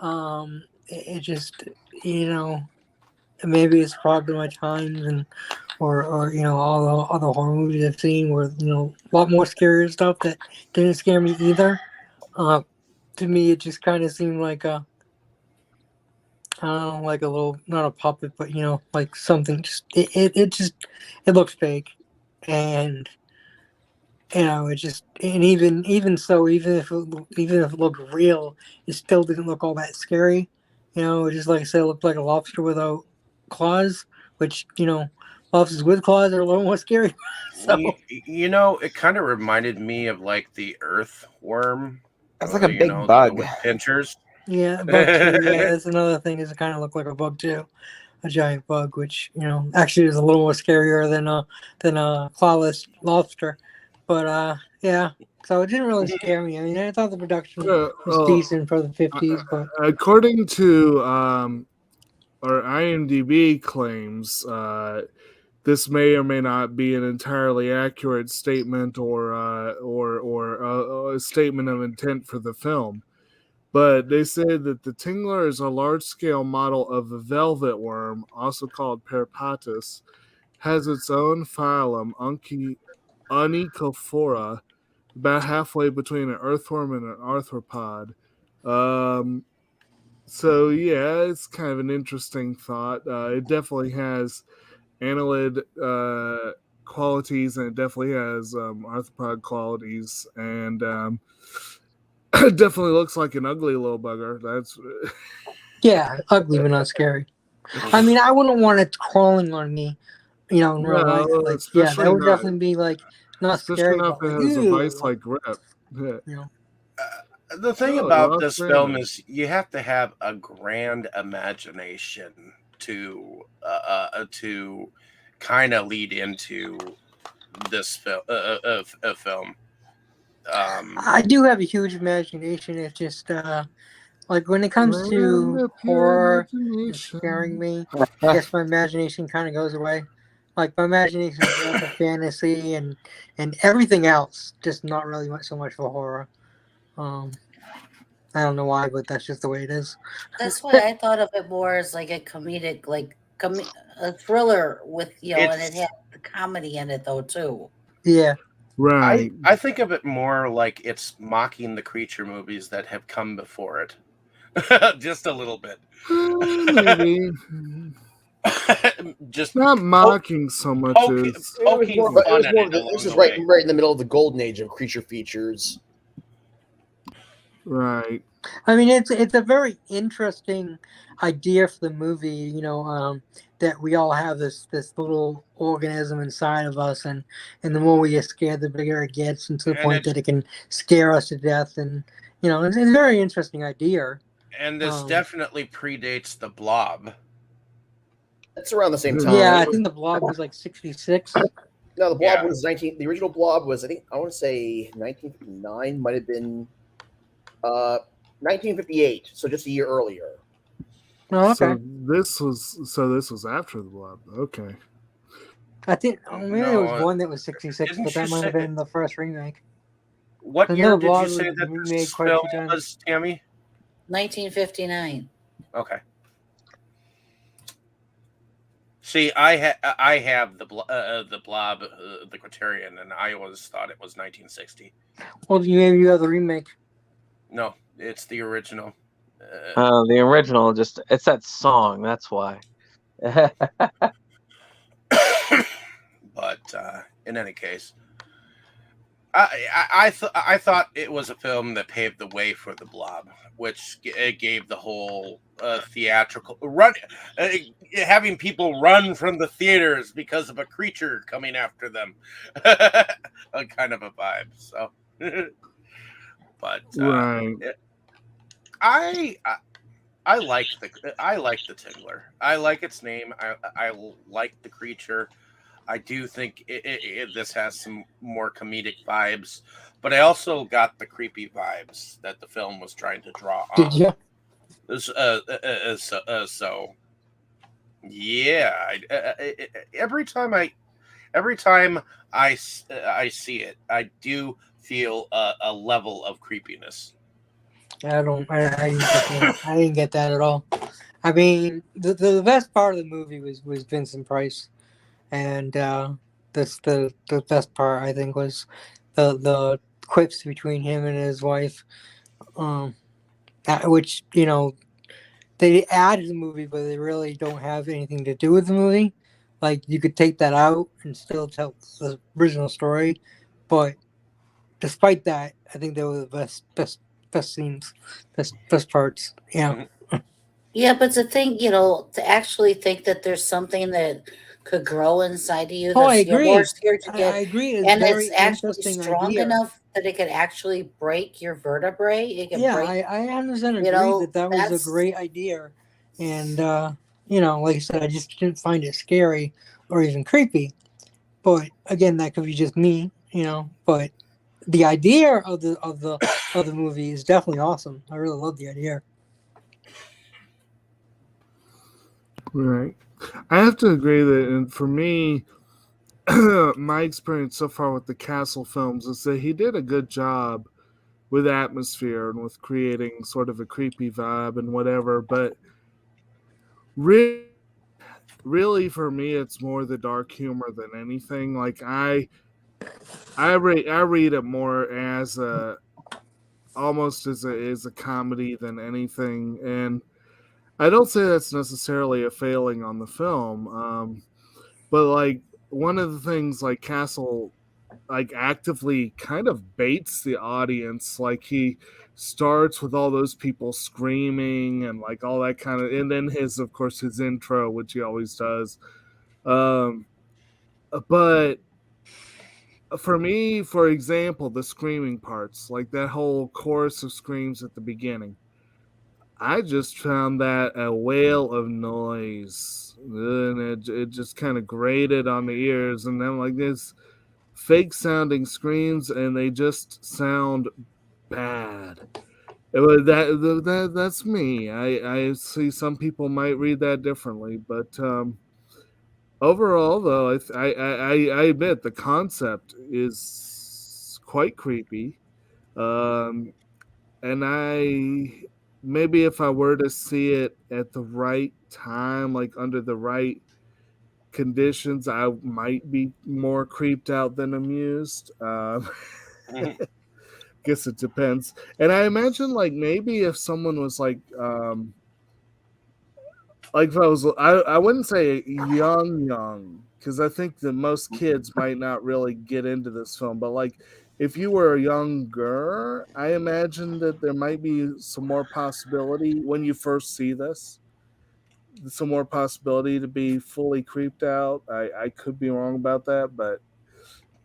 It just, maybe it's probably my times and or all the other horror movies I've seen were a lot more scarier stuff that didn't scare me either. To me, it just kind of seemed like I don't know, like a little, not a puppet, but like something. Just it looked fake, and it just, and even so, even if it looked real, it still didn't look all that scary. It just, like I said, it looked like a lobster without claws, which lobsters with claws are a little more scary. So it kind of reminded me of like the earthworm. It's like a big bug. With pinchers. Yeah, bug too. Yeah, that's another thing. Is it kind of looked like a bug too, a giant bug, which actually is a little more scarier than a clawless lobster. But yeah, so it didn't really scare me. I mean, I thought the production was decent for the 50s, but according to our IMDb claims, this may or may not be an entirely accurate statement or a statement of intent for the film. But they said that the Tingler is a large-scale model of the velvet worm, also called Peripatus, has its own phylum, Onychophora, about halfway between an earthworm and an arthropod. So yeah, it's kind of an interesting thought. It definitely has annelid qualities, and it definitely has arthropod qualities, and it definitely looks like an ugly little bugger. That's Yeah, ugly but not scary. I mean, I wouldn't want it crawling on me, in real life. Like, yeah, that especially would not, definitely be like not especially scary, not but if like, it has a ew, vice-like grip. Yeah. you know. The thing Oh, about Ross this Brandon. film is you have to have a grand imagination to kind of lead into this film. I do have a huge imagination. It's just like when it comes to Land up your horror and imagination. scaring me, I guess my imagination kind of goes away. Like my imagination is more for fantasy and everything else, just not really so much for horror. I don't know why, but that's just the way it is. That's why I thought of it more as like a comedic, like a thriller with, and it had the comedy in it though too. Yeah. Right. I think of it more like it's mocking the creature movies that have come before it. Just a little bit. Maybe. Just Not mocking so much as poking fun at it this is along right the way. in the middle of the golden age of creature features. right. I mean, it's a very interesting idea for the movie. That we all have this little organism inside of us, and the more we get scared, the bigger it gets, and to the point that it can scare us to death. And it's a very interesting idea. And this definitely predates the Blob. That's around the same time. Yeah, I think the Blob was like 1966. No, the Blob was 19. The original Blob was, I want to say 1959. Might have been 1958. So just a year earlier. Oh, okay. So this was after the Blob. Okay. I think maybe there was one that was 1966, but that might have been the first remake. What year did Blob you say was that remade this quite a film few times. was, Tammy? 1959. Okay. See, I have the Blob, the Criterion, and I always thought it was 1960. Well, maybe you have the remake. No, it's the original. The original, it's that song. That's why. But in any case, I thought it was a film that paved the way for the Blob, which gave the whole theatrical run, having people run from the theaters because of a creature coming after them, a kind of a vibe. So, but right. I like the Tingler. I like its name. I like the creature. I do think this has some more comedic vibes, but I also got the creepy vibes that the film was trying to draw on. Did you? So yeah. Every time I see it, I do feel a level of creepiness. I didn't get that at all. I mean, the best part of the movie was Vincent Price, and the best part I think was the quips between him and his wife, which they add to the movie, but they really don't have anything to do with the movie. Like you could take that out and still tell the original story, but despite that, I think they were the best scenes, best parts. Yeah. Yeah, but to think, to actually think that there's something that could grow inside of you. Oh, I You're agree. more scared to get, I agree. and it's actually strong idea. enough that it could actually break your vertebrae. It can break. I 100% agree that was a great idea, and like I said, I just didn't find it scary or even creepy. But again, that could be just me, But the idea of the movie is definitely awesome. I really love the idea. Right. I have to agree that, and for me, my experience so far with the Castle films is that he did a good job with atmosphere and with creating sort of a creepy vibe and whatever. But really for me, it's more the dark humor than anything. Like I I read it more as almost as a comedy than anything, and I don't say that's necessarily a failing on the film, but like one of the things like Castle like actively kind of baits the audience, like he starts with all those people screaming and like all that kind of, and then of course his intro, which he always does, um but for me, for example, the screaming parts, like that whole chorus of screams at the beginning, I just found that a whale of noise, and it just kind of grated on the ears, and then like this fake sounding screams, and they just sound bad. That's me. I see some people might read that differently, but overall, though, I admit the concept is quite creepy, and maybe if I were to see it at the right time, like under the right conditions, I might be more creeped out than amused. Guess it depends. And I imagine, like, maybe if someone was like if I wouldn't say young, because I think that most kids might not really get into this film, but like if you were younger, I imagine that there might be some more possibility when you first see this, some more possibility to be fully creeped out. I could be wrong about that, but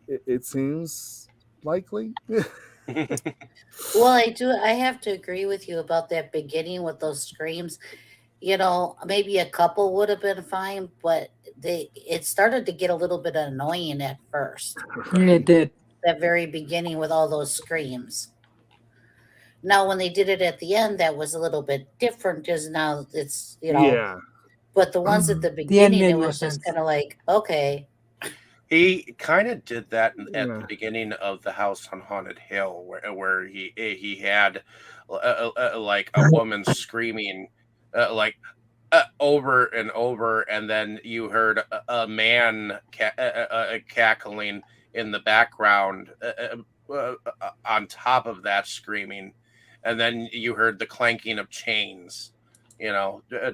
it seems likely. Well, I have to agree with you about that beginning with those screams. Maybe a couple would have been fine, but it started to get a little bit annoying at first. It did. That very beginning with all those screams. Now, when they did it at the end, that was a little bit different because now it's, Yeah. but the ones at the The end beginning, made it more was just sense. kind of like, okay. He kind of did that at Yeah. the beginning of the House on Haunted Hill, where he had like a woman screaming like over and over, and then you heard a man cackling in the background on top of that screaming, and then you heard the clanking of chains,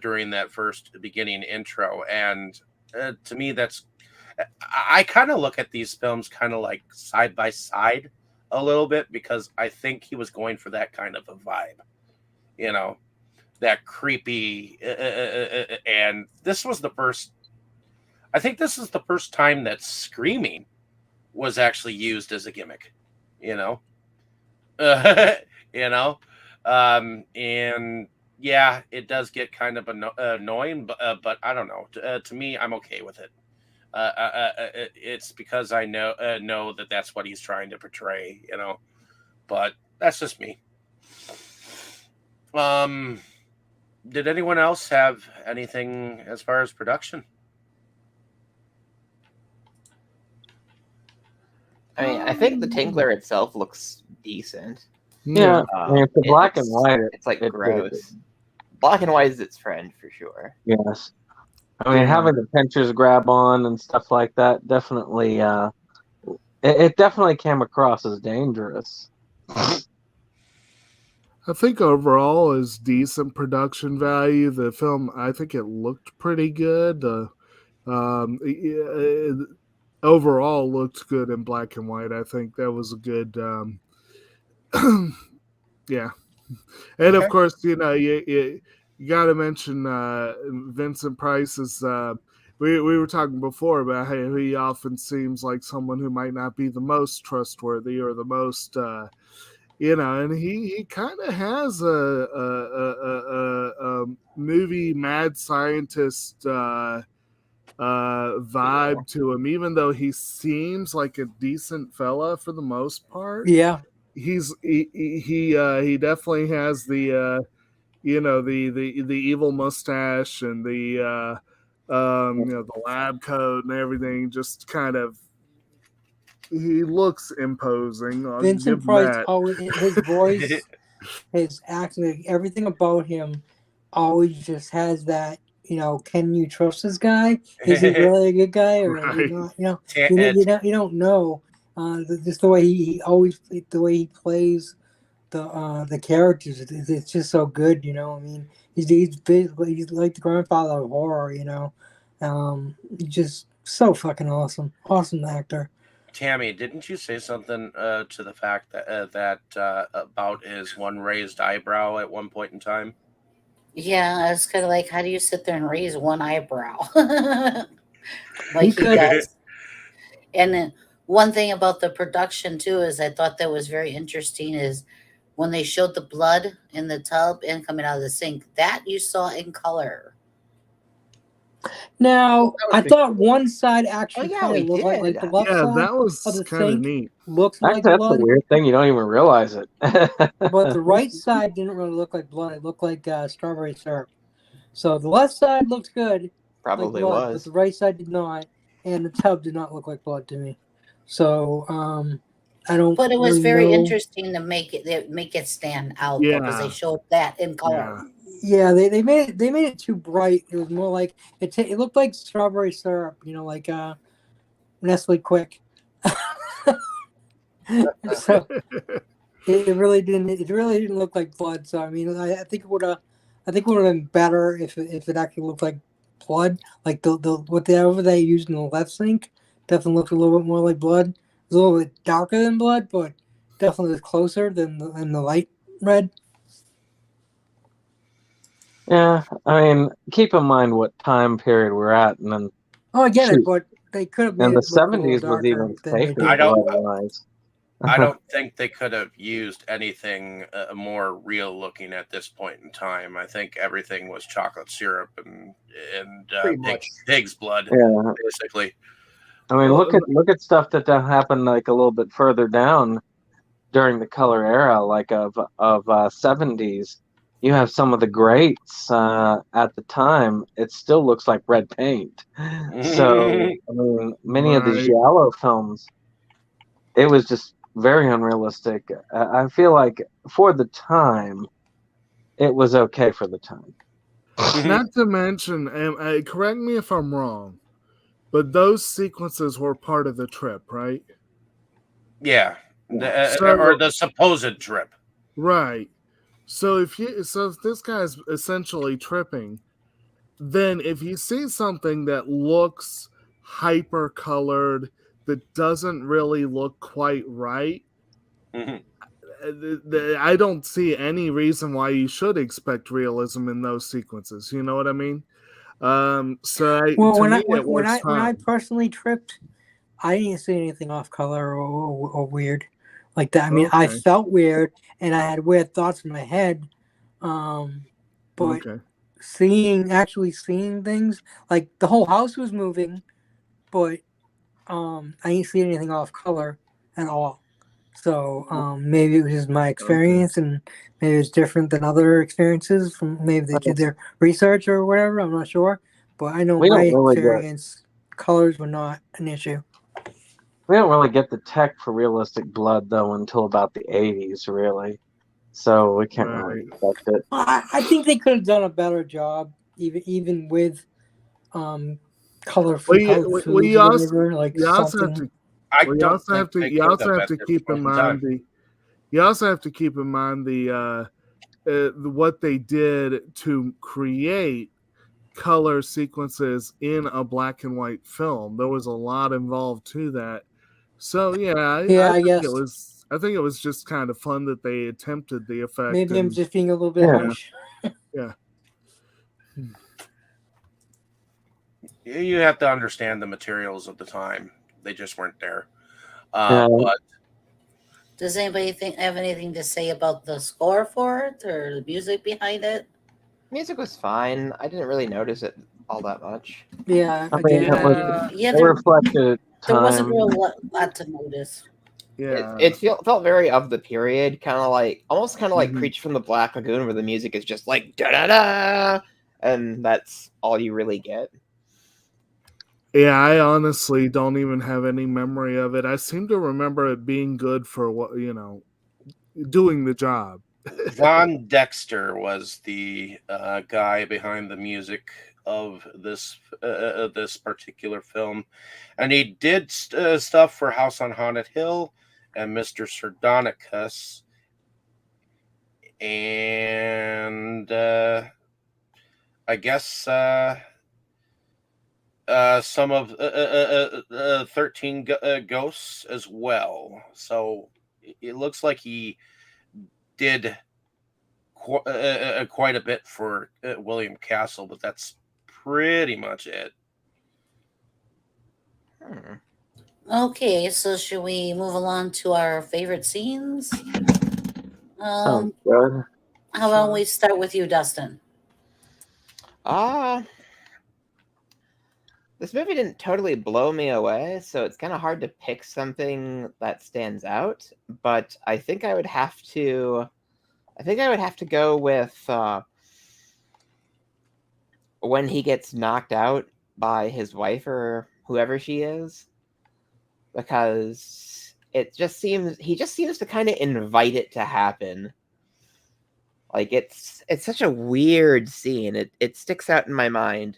during that first beginning intro, and to me that's I kind of look at these films kind of like side by side a little bit, because I think he was going for that kind of a vibe, that creepy. And this was the first, I think this is the first time that screaming was actually used as a gimmick, you know, you know, and yeah, it does get kind of annoying, but I don't know. To me, I'm okay with it. It's because I know that that's what he's trying to portray, But that's just me. Did anyone else have anything as far as production? I mean, I think the Tingler itself looks decent. Yeah, I mean, it's a black and white. It's like it's pretty gross. Black and white is its friend for sure. Yes. I mean, having the pinchers grab on and stuff like that definitely, it definitely came across as dangerous. I think overall is decent production value. The film, I think it looked pretty good. Overall looked good in black and white. I think that was a good, yeah. And of course, you got to mention Vincent Price's. We were talking before about how he often seems like someone who might not be the most trustworthy or the most, and he kind of has a movie mad scientist vibe to him, even though he seems like a decent fella for the most part. Yeah, he definitely has the the evil mustache and the the lab coat and everything. Just kind of, he looks imposing. I'll Vincent give him Price that. always, his voice, his acting, everything about him always just has that. Can you trust this guy? Is he really a good guy, or is he Right. not? You don't know Just the way the way he plays the characters, it's just so good, you know. I mean, he's like the grandfather of horror, you know. He's just so fucking awesome actor. Tammy, didn't you say something to the fact that about his one raised eyebrow at one point in time? Yeah, it's kind of like, how do you sit there and raise one eyebrow like He he could. does? And then one thing about the production too is I thought that was very interesting is when they showed the blood in the tub and coming out of the sink, that you saw in color. Now, That was I pretty thought cool. one side actually yeah, kind we of looked like the did. left Yeah, side that of was the kind of sink neat. looked like That's the blood, weird thing. You don't even realize it. but the right side didn't really look like blood. It looked like strawberry syrup. So the left side looked good, like Probably blood, but was. the right side did not, and the tub did not look like blood to me. So I don't But it was really very know. interesting to make it stand out though, because they Yeah. showed that in color. Yeah, they made it too bright. It was more like it looked like strawberry syrup, you know, like Nestle Quick. So it really didn't look like blood. So I mean, I think it would have been better if it actually looked like blood. Like the whatever they used in the left sink definitely looked a little bit more like blood. It was a little bit darker than blood, but definitely was closer than the light red. Yeah, I mean, keep in mind what time period we're at, and then Oh, I get it, shoot, but they could have and made the it look a little '70s was darker even than they safer I did. don't. blood-wise. I don't think they could have used anything more real looking at this point in time. I think everything was chocolate syrup and Pretty much. pig's blood, Yeah, basically. I mean, Well, look at stuff that happened like a little bit further down during the color era, like of '70s. You have some of the greats at the time. It still looks like red paint. So I mean, many of the right. giallo films, it was just very unrealistic. I feel like for the time, it was okay for the time. Not to mention, and correct me if I'm wrong, but those sequences were part of the trip, right? Yeah, So or the supposed trip. right. So if this guy's essentially tripping, then if you see something that looks hyper colored, that doesn't really look quite right, Mhm. I don't see any reason why you should expect realism in those sequences. You know what I mean? Well, To when me, it works when I fine. personally tripped, I didn't see anything off color or weird like that. I mean, I Okay. felt weird and I had weird thoughts in my head, but Okay. actually seeing things like the whole house was moving, but I didn't see anything off color at all. So maybe it was just my experience, and maybe it's different than other experiences. From maybe they did their research or whatever. I'm not sure, but I know We my don't really experience, colors were not an issue. we don't really get the tech for realistic blood though until about the '80s, really. So we can't really Right. expect it. I think they could have done a better job, even with colorful Well, foods or whatever, like you also have something. to I well, don't think they you could also have have at to this keep in point in mind time. you also have to keep in mind what they did to create color sequences in a black and white film. There was a lot involved to that. So yeah, Yeah, I I think guess it was just kind of fun that they attempted the effect. maybe I'm And just being a little bit Yeah. harsh. yeah, You have to understand the materials of the time; they just weren't there. Yeah. But Does anybody have anything to say about the score for it or the music behind it? Music was fine. I didn't really notice it all that much. Yeah, I mean, again, Yeah, it reflected there wasn't time. real lot to notice. yeah. It felt very of the period, almost kind of like Mhm. Creature from the Black Lagoon, where the music is just like da da da, and that's all you really get. Yeah, I honestly don't even have any memory of it. I seem to remember it being good for doing the job. John Dexter was the guy behind the music of this particular film, and he did stuff for House on Haunted Hill and Mr. Sardonicus, and I guess some of 13 Ghosts as well. So it looks like he did quite a bit for William Castle, but that's pretty much it. Okay, so should we move along to our favorite scenes? Sounds good. How about we start with you, Dustin? This movie didn't totally blow me away, so it's kind of hard to pick something that stands out. But I think I would have to go with when he gets knocked out by his wife or whoever she is, because he just seems to kind of invite it to happen. Like it's such a weird scene. It sticks out in my mind.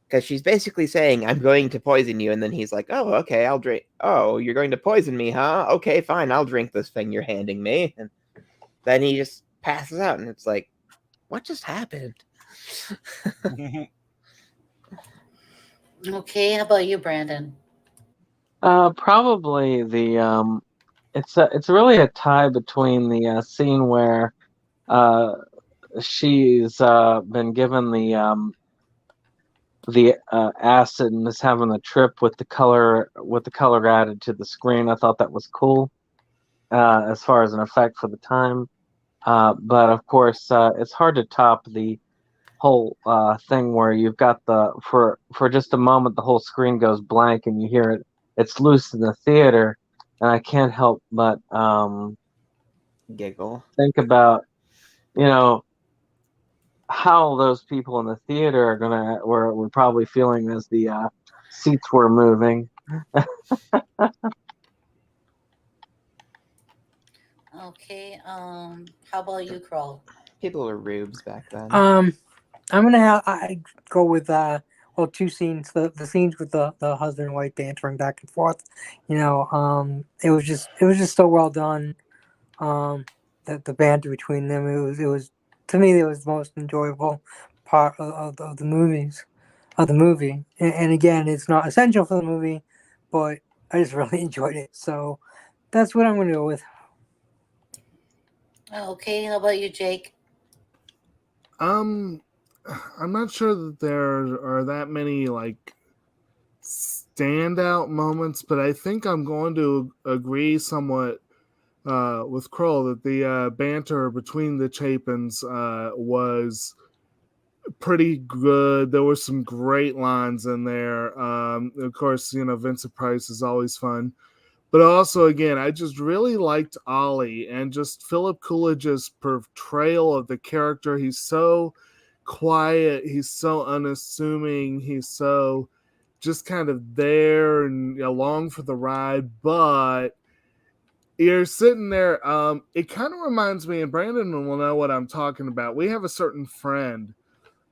Because she's basically saying, I'm going to poison you. And then he's like, oh, okay, I'll drink. Oh, you're going to poison me, huh? Okay, fine, I'll drink this thing you're handing me. And then he just passes out. And it's like, what just happened? Okay, how about you, Brandon? Probably the it's really a tie between the scene where she's been given the acid and is having a trip with the color added to the screen. I thought that was cool as far as an effect for the time. But of course, it's hard to top the whole thing where you've got for just a moment the whole screen goes blank and you hear it's loose in the theater, and I can't help but Giggle. think about how those people in the theater were probably feeling as the seats were moving. Okay, how about you, Kroll? People were rubes back then. I'm gonna I go with two scenes. The scenes with the husband and wife bantering back and forth. It was just so well done. The banter between them. It was to me, it was the most enjoyable part of the movie. And again, it's not essential for the movie, but I just really enjoyed it. So that's what I'm going to go with. Okay, how about you, Jake? I'm not sure that there are that many like standout moments, but I think I'm going to agree somewhat with Kroll that the banter between the Chapins was pretty good. There were some great lines in there. Of course, Vincent Price is always fun. But also, again, I just really liked Ollie and just Philip Coolidge's portrayal of the character. He's so quiet. He's so unassuming. He's so just kind of there and along for the ride. But you're sitting there. It kind of reminds me, and Brandon will know what I'm talking about. We have a certain friend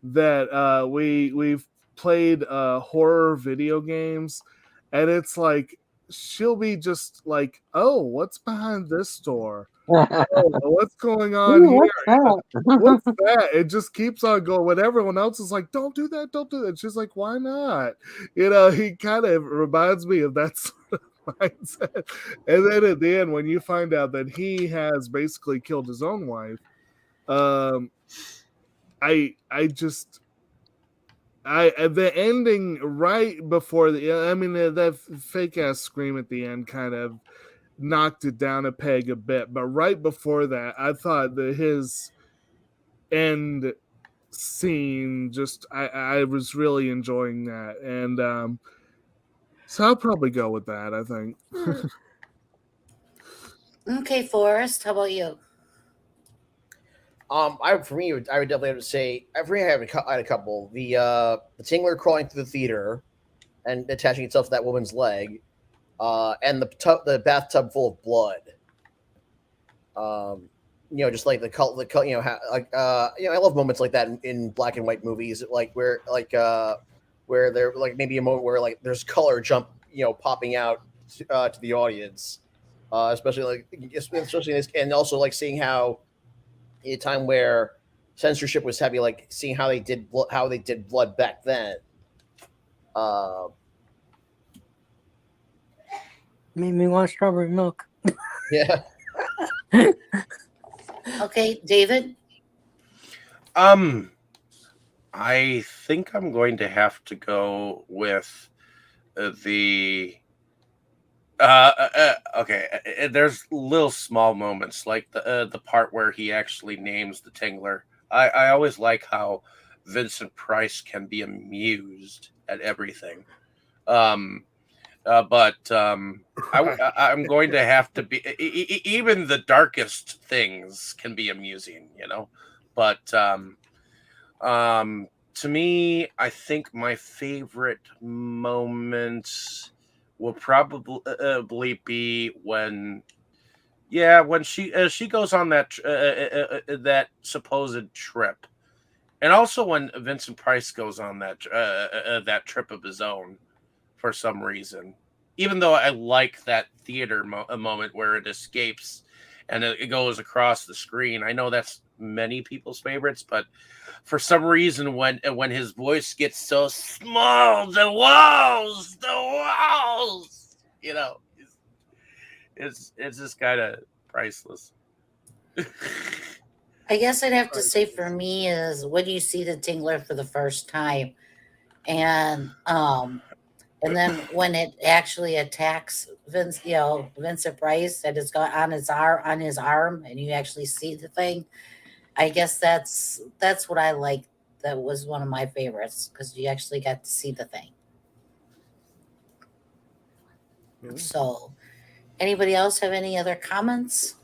that we've played horror video games, and it's like she'll be just like, oh, what's behind this door? Oh, what's going on Ooh, here? what's What's that? It just keeps on going when everyone else is like, don't do that. She's like, why not? He kind of reminds me of that sort of mindset. And then at the end, when you find out that he has basically killed his own wife, the ending right before that fake ass scream at the end kind of knocked it down a peg a bit, but right before that, I thought that his end scene I was really enjoying that, and so I'll probably go with that, I think. Okay, Forrest, how about you? I would definitely have to say. For me, I had a couple. The Tingler crawling through the theater and attaching itself to that woman's leg, and the bathtub full of blood. just like the cult, I love moments like that in black and white movies, like where there like maybe a moment where like there's color jump, popping out to the audience, especially this, and also like seeing how in a time where censorship was heavy, like seeing how they did blood back then. Made me want strawberry milk. Yeah. Okay, David. I think I'm going to have to go with the. Okay. There's little small moments like the part where he actually names the Tingler. I always like how Vincent Price can be amused at everything. I'm going to have to be even the darkest things can be amusing, But to me, I think my favorite moments will probably be when she goes on that supposed trip, and also when Vincent Price goes on that trip of his own for some reason. Even though I like that theater moment where it escapes and it goes across the screen, I know that's many people's favorites, but for some reason, when his voice gets so small, the walls, it's just kind of priceless. I guess I'd have to say for me is when you see the Tingler for the first time, and then when it actually attacks Vincent Price that has got on his arm, and you actually see the thing. I guess that's what I like. That was one of my favorites because you actually got to see the thing. Mm-hmm. So, anybody else have any other comments?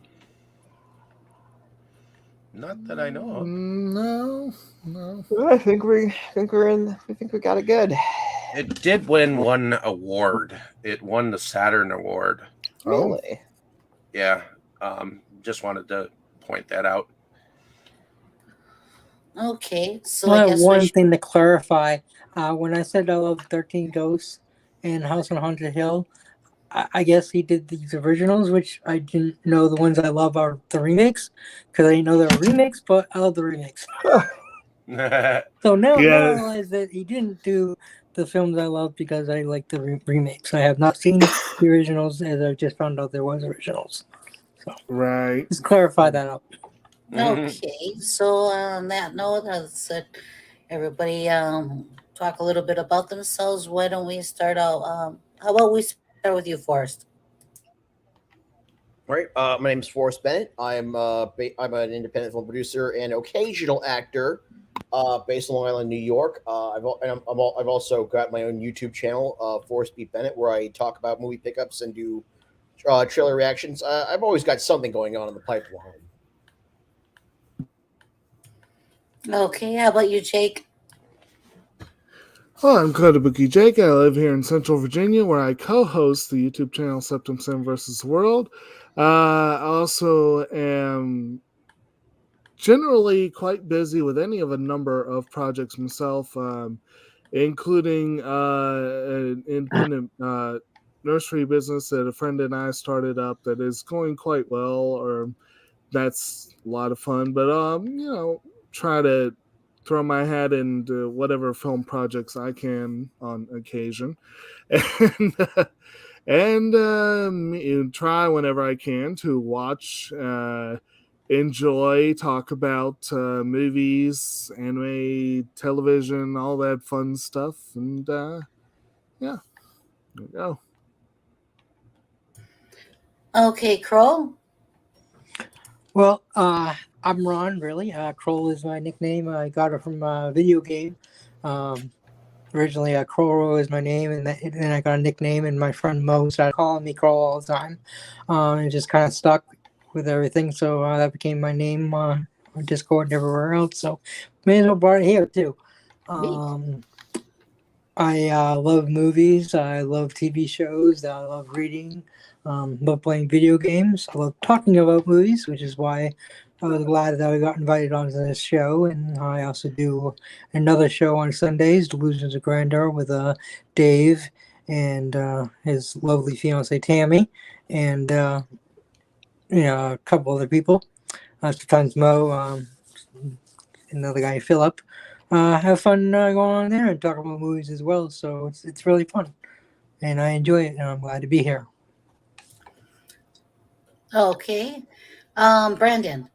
Not that I know of. No. I think we got it good. It did win one award. It won the Saturn Award. Really? Yeah. Just wanted to point that out. Okay, so I I have guess one thing to clarify. When I said I love 13 Ghosts and House on Haunted Hill, I guess he did these originals, which I didn't know the ones I love are the remakes, because I didn't know they were remakes, but I love the remakes. So now I realize that he didn't do the films I love because I like the remakes. I have not seen the originals, as I just found out there was originals. So right. Just clarify that up. Okay, so on that note, everybody talk a little bit about themselves. Why don't we start out? How about we start with you, Forrest? All right. My name is Forrest Bennett. I'm an independent film producer and occasional actor based in Long Island, New York. I've also got my own YouTube channel, Forrest B. Bennett, where I talk about movie pickups and do trailer reactions. I've always got something going on in the pipeline. Okay, how about you, Jake? Well, I'm Kotobukijake. I live here in Central Virginia, where I co-host the YouTube channel SeptumSin versus the World. I also am generally quite busy with any of a number of projects myself, including an independent nursery business that a friend and I started up that is going quite well, or that's a lot of fun. But try to throw my hat into whatever film projects I can on occasion, and try whenever I can to watch, enjoy, talk about movies, anime, television, all that fun stuff, and there we go. Okay, Kroll. Well, I'm Ron, really. Kroll is my nickname. I got it from a video game. Originally, Kroll is my name, and then I got a nickname, and my friend Mo started calling me Kroll all the time. And it just kind of stuck with everything, so that became my name on Discord and everywhere else. So may as well brought it here, too. I love movies. I love TV shows. I love reading. Love playing video games. I love talking about movies, which is why I was glad that I got invited onto this show. And I also do another show on Sundays, Delusions of Grandeur, with Dave and his lovely fiancee Tammy, and a couple other people. Sometimes Mo, another guy Philip. Have fun going on there and talk about movies as well. So it's really fun, and I enjoy it, and I'm glad to be here. Okay. Brandon.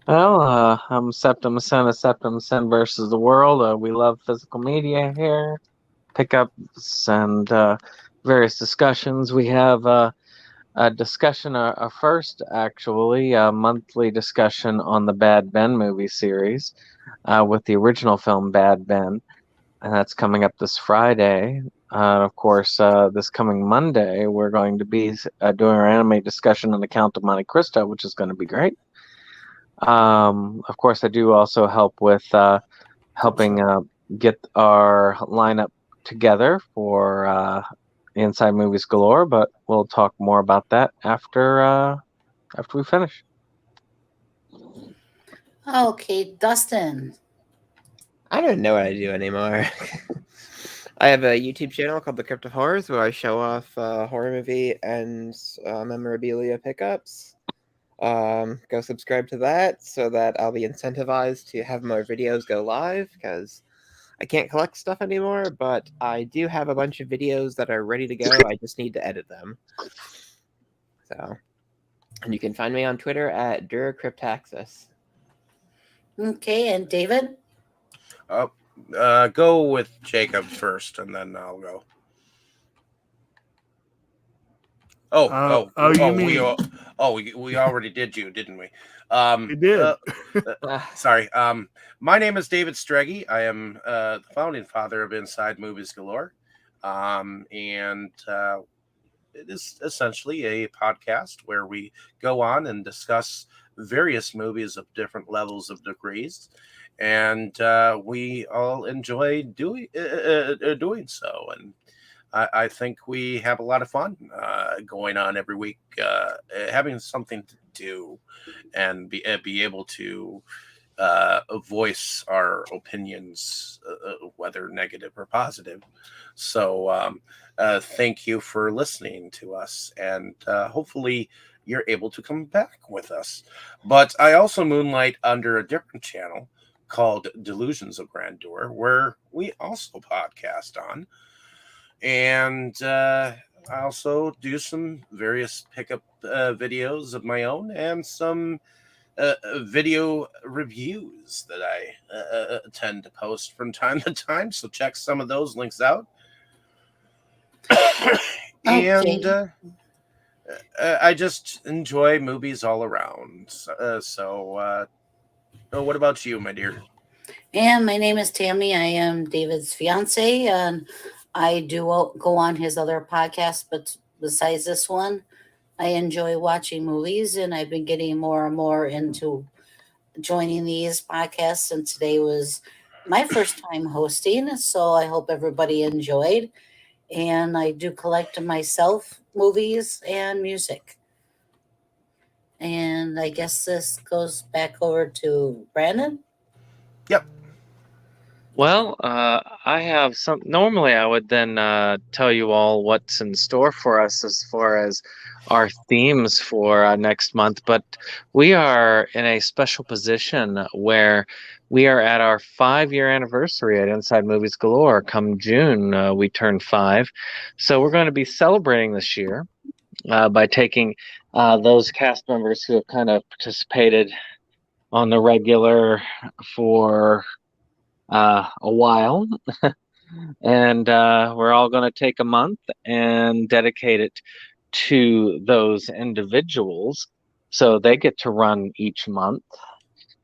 Well, I'm SeptumSin of SeptumSin versus the World. We love physical media here, pickups, and various discussions. We have a discussion, a first actually, a monthly discussion on the Bad Ben movie series with the original film Bad Ben, and that's coming up this Friday. Of course, this coming Monday, we're going to be doing our anime discussion on the Count of Monte Cristo, which is going to be great. Of course, I do also help with helping get our lineup together for Inside Movies Galore, but we'll talk more about that after we finish. Okay, Dustin. I don't know what I do anymore. I have a YouTube channel called The Crypt of Horrors where I show off horror movie and memorabilia pickups. Go subscribe to that so that I'll be incentivized to have more videos go live, because I can't collect stuff anymore, but I do have a bunch of videos that are ready to go. I just need to edit them. So, and you can find me on Twitter at DuraCryptaxis. Okay, and David? Go with Jacob first, and then I'll go. We already did you, didn't we? We did. Sorry. My name is David Streggy. I am the founding father of Inside Movies Galore, and it is essentially a podcast where we go on and discuss various movies of different levels of degrees, and we all enjoy doing so. And I think we have a lot of fun going on every week, having something to do and be able to voice our opinions, whether negative or positive. So thank you for listening to us, and hopefully you're able to come back with us. But I also moonlight under a different channel called Delusions of Grandeur, where we also podcast on. And I also do some various pickup videos of my own and some video reviews that I tend to post from time to time. So check some of those links out. And I just enjoy movies all around. So what about you, my dear? And my name is Tammy. I am David's fiance, and I do go on his other podcast, but besides this one, I enjoy watching movies, and I've been getting more and more into joining these podcasts, and today was my first time hosting, so I hope everybody enjoyed. And I do collect myself movies and music. And I guess this goes back over to Brandon. Yep. Well, I have some. Normally, I would then tell you all what's in store for us as far as our themes for next month, but we are in a special position where we are at our 5-year anniversary at Inside Movies Galore. Come June, we turn 5. So we're going to be celebrating this year by taking those cast members who have kind of participated on the regular for a while. And we're all going to take a month and dedicate it to those individuals. So they get to run each month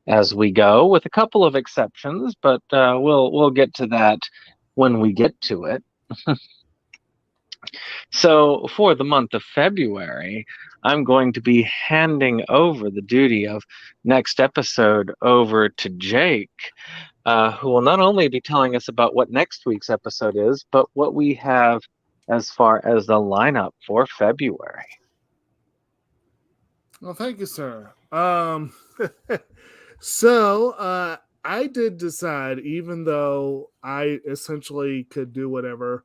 as we go, with a couple of exceptions, but we'll get to that when we get to it. So for the month of February, I'm going to be handing over the duty of next episode over to Jake, who will not only be telling us about what next week's episode is, but what we have as far as the lineup for February. Well, thank you, sir. So I did decide, even though I essentially could do whatever,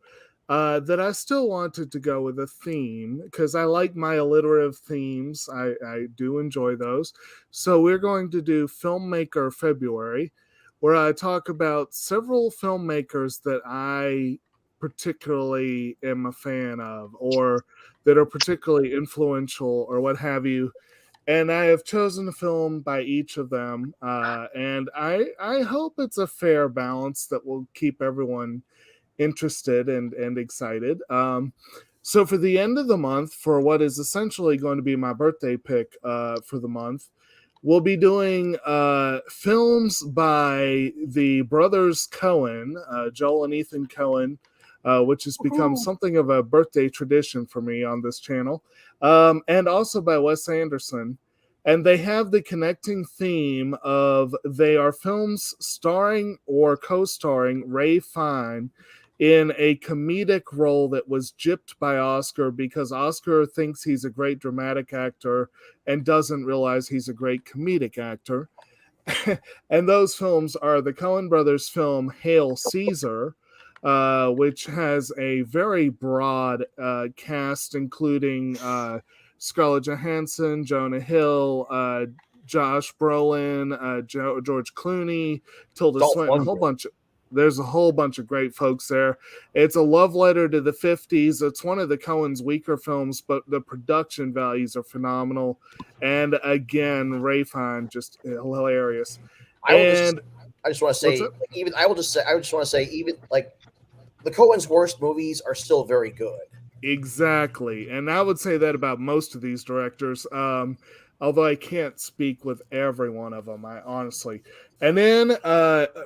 that I still wanted to go with a theme because I like my alliterative themes. I do enjoy those. So we're going to do Filmmaker February, where I talk about several filmmakers that I particularly am a fan of, or that are particularly influential, or what have you. And I have chosen a film by each of them, and I hope it's a fair balance that will keep everyone interested and excited. So for the end of the month, for what is essentially going to be my birthday pick for the month, we'll be doing films by the brothers Coen, Joel and Ethan Coen, which has become something of a birthday tradition for me on this channel, and also by Wes Anderson. And they have the connecting theme of they are films starring or co-starring Ray Fiennes in a comedic role that was gypped by Oscar because Oscar thinks he's a great dramatic actor and doesn't realize he's a great comedic actor. And those films are the Coen brothers film Hail Caesar, which has a very broad cast, including Scarlett Johansson, Jonah Hill, Josh Brolin, George Clooney, Tilda Swinton, there's a whole bunch of great folks there. It's a love letter to the 50s. It's one of the Coen's weaker films, but the production values are phenomenal. And again, Ray Fiennes, just hilarious. I just want to say, even like the Coen's worst movies are still very good. Exactly. And I would say that about most of these directors. Although I can't speak with every one of them, I honestly. And then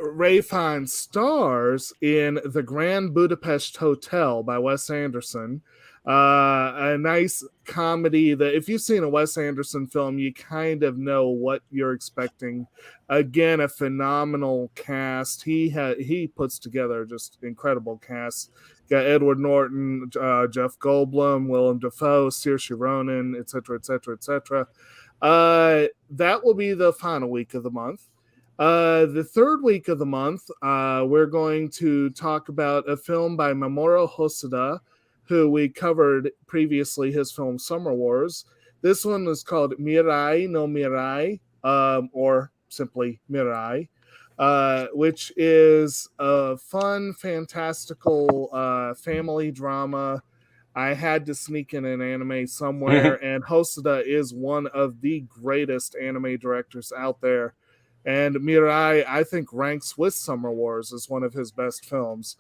Ray Fiennes stars in The Grand Budapest Hotel by Wes Anderson, a nice comedy that if you've seen a Wes Anderson film, you kind of know what you're expecting. Again, a phenomenal cast. He puts together just incredible casts. Got Edward Norton, Jeff Goldblum, Willem Dafoe, Saoirse Ronan, etc., etc., etc. That will be the final week of the month. The third week of the month, we're going to talk about a film by Mamoru Hosoda, who we covered previously, his film Summer Wars. This one is called Mirai no Mirai, or simply Mirai, which is a fun, fantastical family drama. I had to sneak in an anime somewhere, and Hosoda is one of the greatest anime directors out there. And Mirai, I think, ranks with Summer Wars as one of his best films.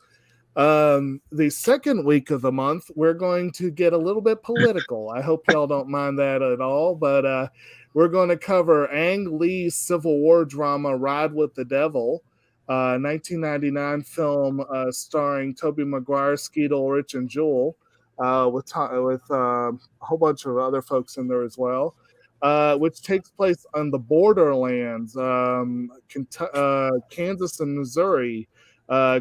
The second week of the month, we're going to get a little bit political. I hope y'all don't mind that at all, but we're going to cover Ang Lee's Civil War drama Ride with the Devil, 1999 film starring Tobey Maguire, Skeet Ulrich, and Jewel. With a whole bunch of other folks in there as well, which takes place on the borderlands, Kansas and Missouri,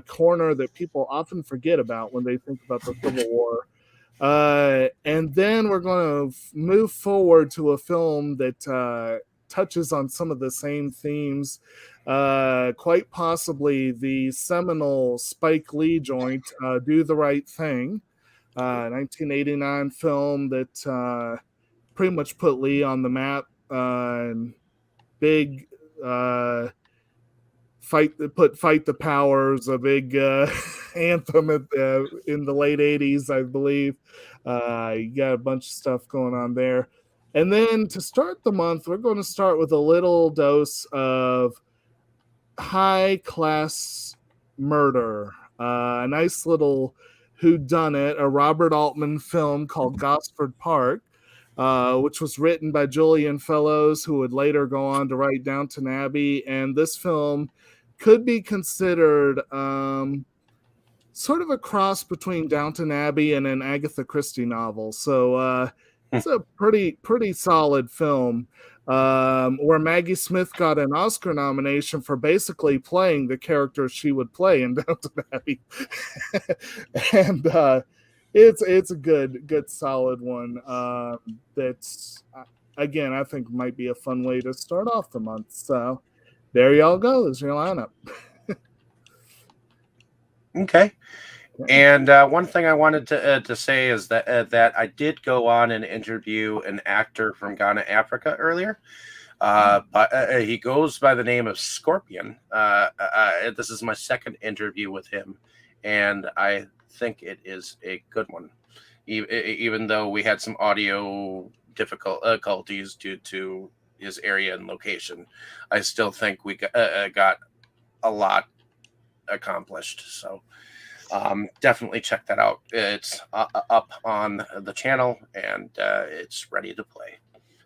corner that people often forget about when they think about the Civil War. And then we're going to move forward to a film that touches on some of the same themes, quite possibly the seminal Spike Lee joint, Do the Right Thing. 1989 film that pretty much put Lee on the map. Big Fight the Powers, a big anthem in the late 80s, I believe. You got a bunch of stuff going on there. And then to start the month, we're going to start with a little dose of high-class murder. A nice little whodunit, a Robert Altman film called Gosford Park, which was written by Julian Fellows, who would later go on to write Downton Abbey. And this film could be considered sort of a cross between Downton Abbey and an Agatha Christie novel. So it's a pretty solid film. where Maggie Smith got an Oscar nomination for basically playing the character she would play in Downton Abbey. And it's a good solid one. That's again, I think might be a fun way to start off the month. So there y'all go. There's your lineup. Okay. And one thing I wanted to say is that I did go on and interview an actor from Ghana, Africa earlier. But he goes by the name of Scorpion. This is my second interview with him, and I think it is a good one. Even though we had some audio difficulties due to his area and location, I still think we got a lot accomplished. So definitely check that out. It's up on the channel, and it's ready to play.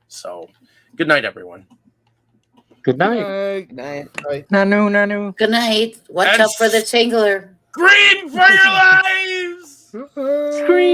So good night, everyone. Good night. Good night. Nanu. Good night. Watch out for the Tingler. Scream for your lives! Scream.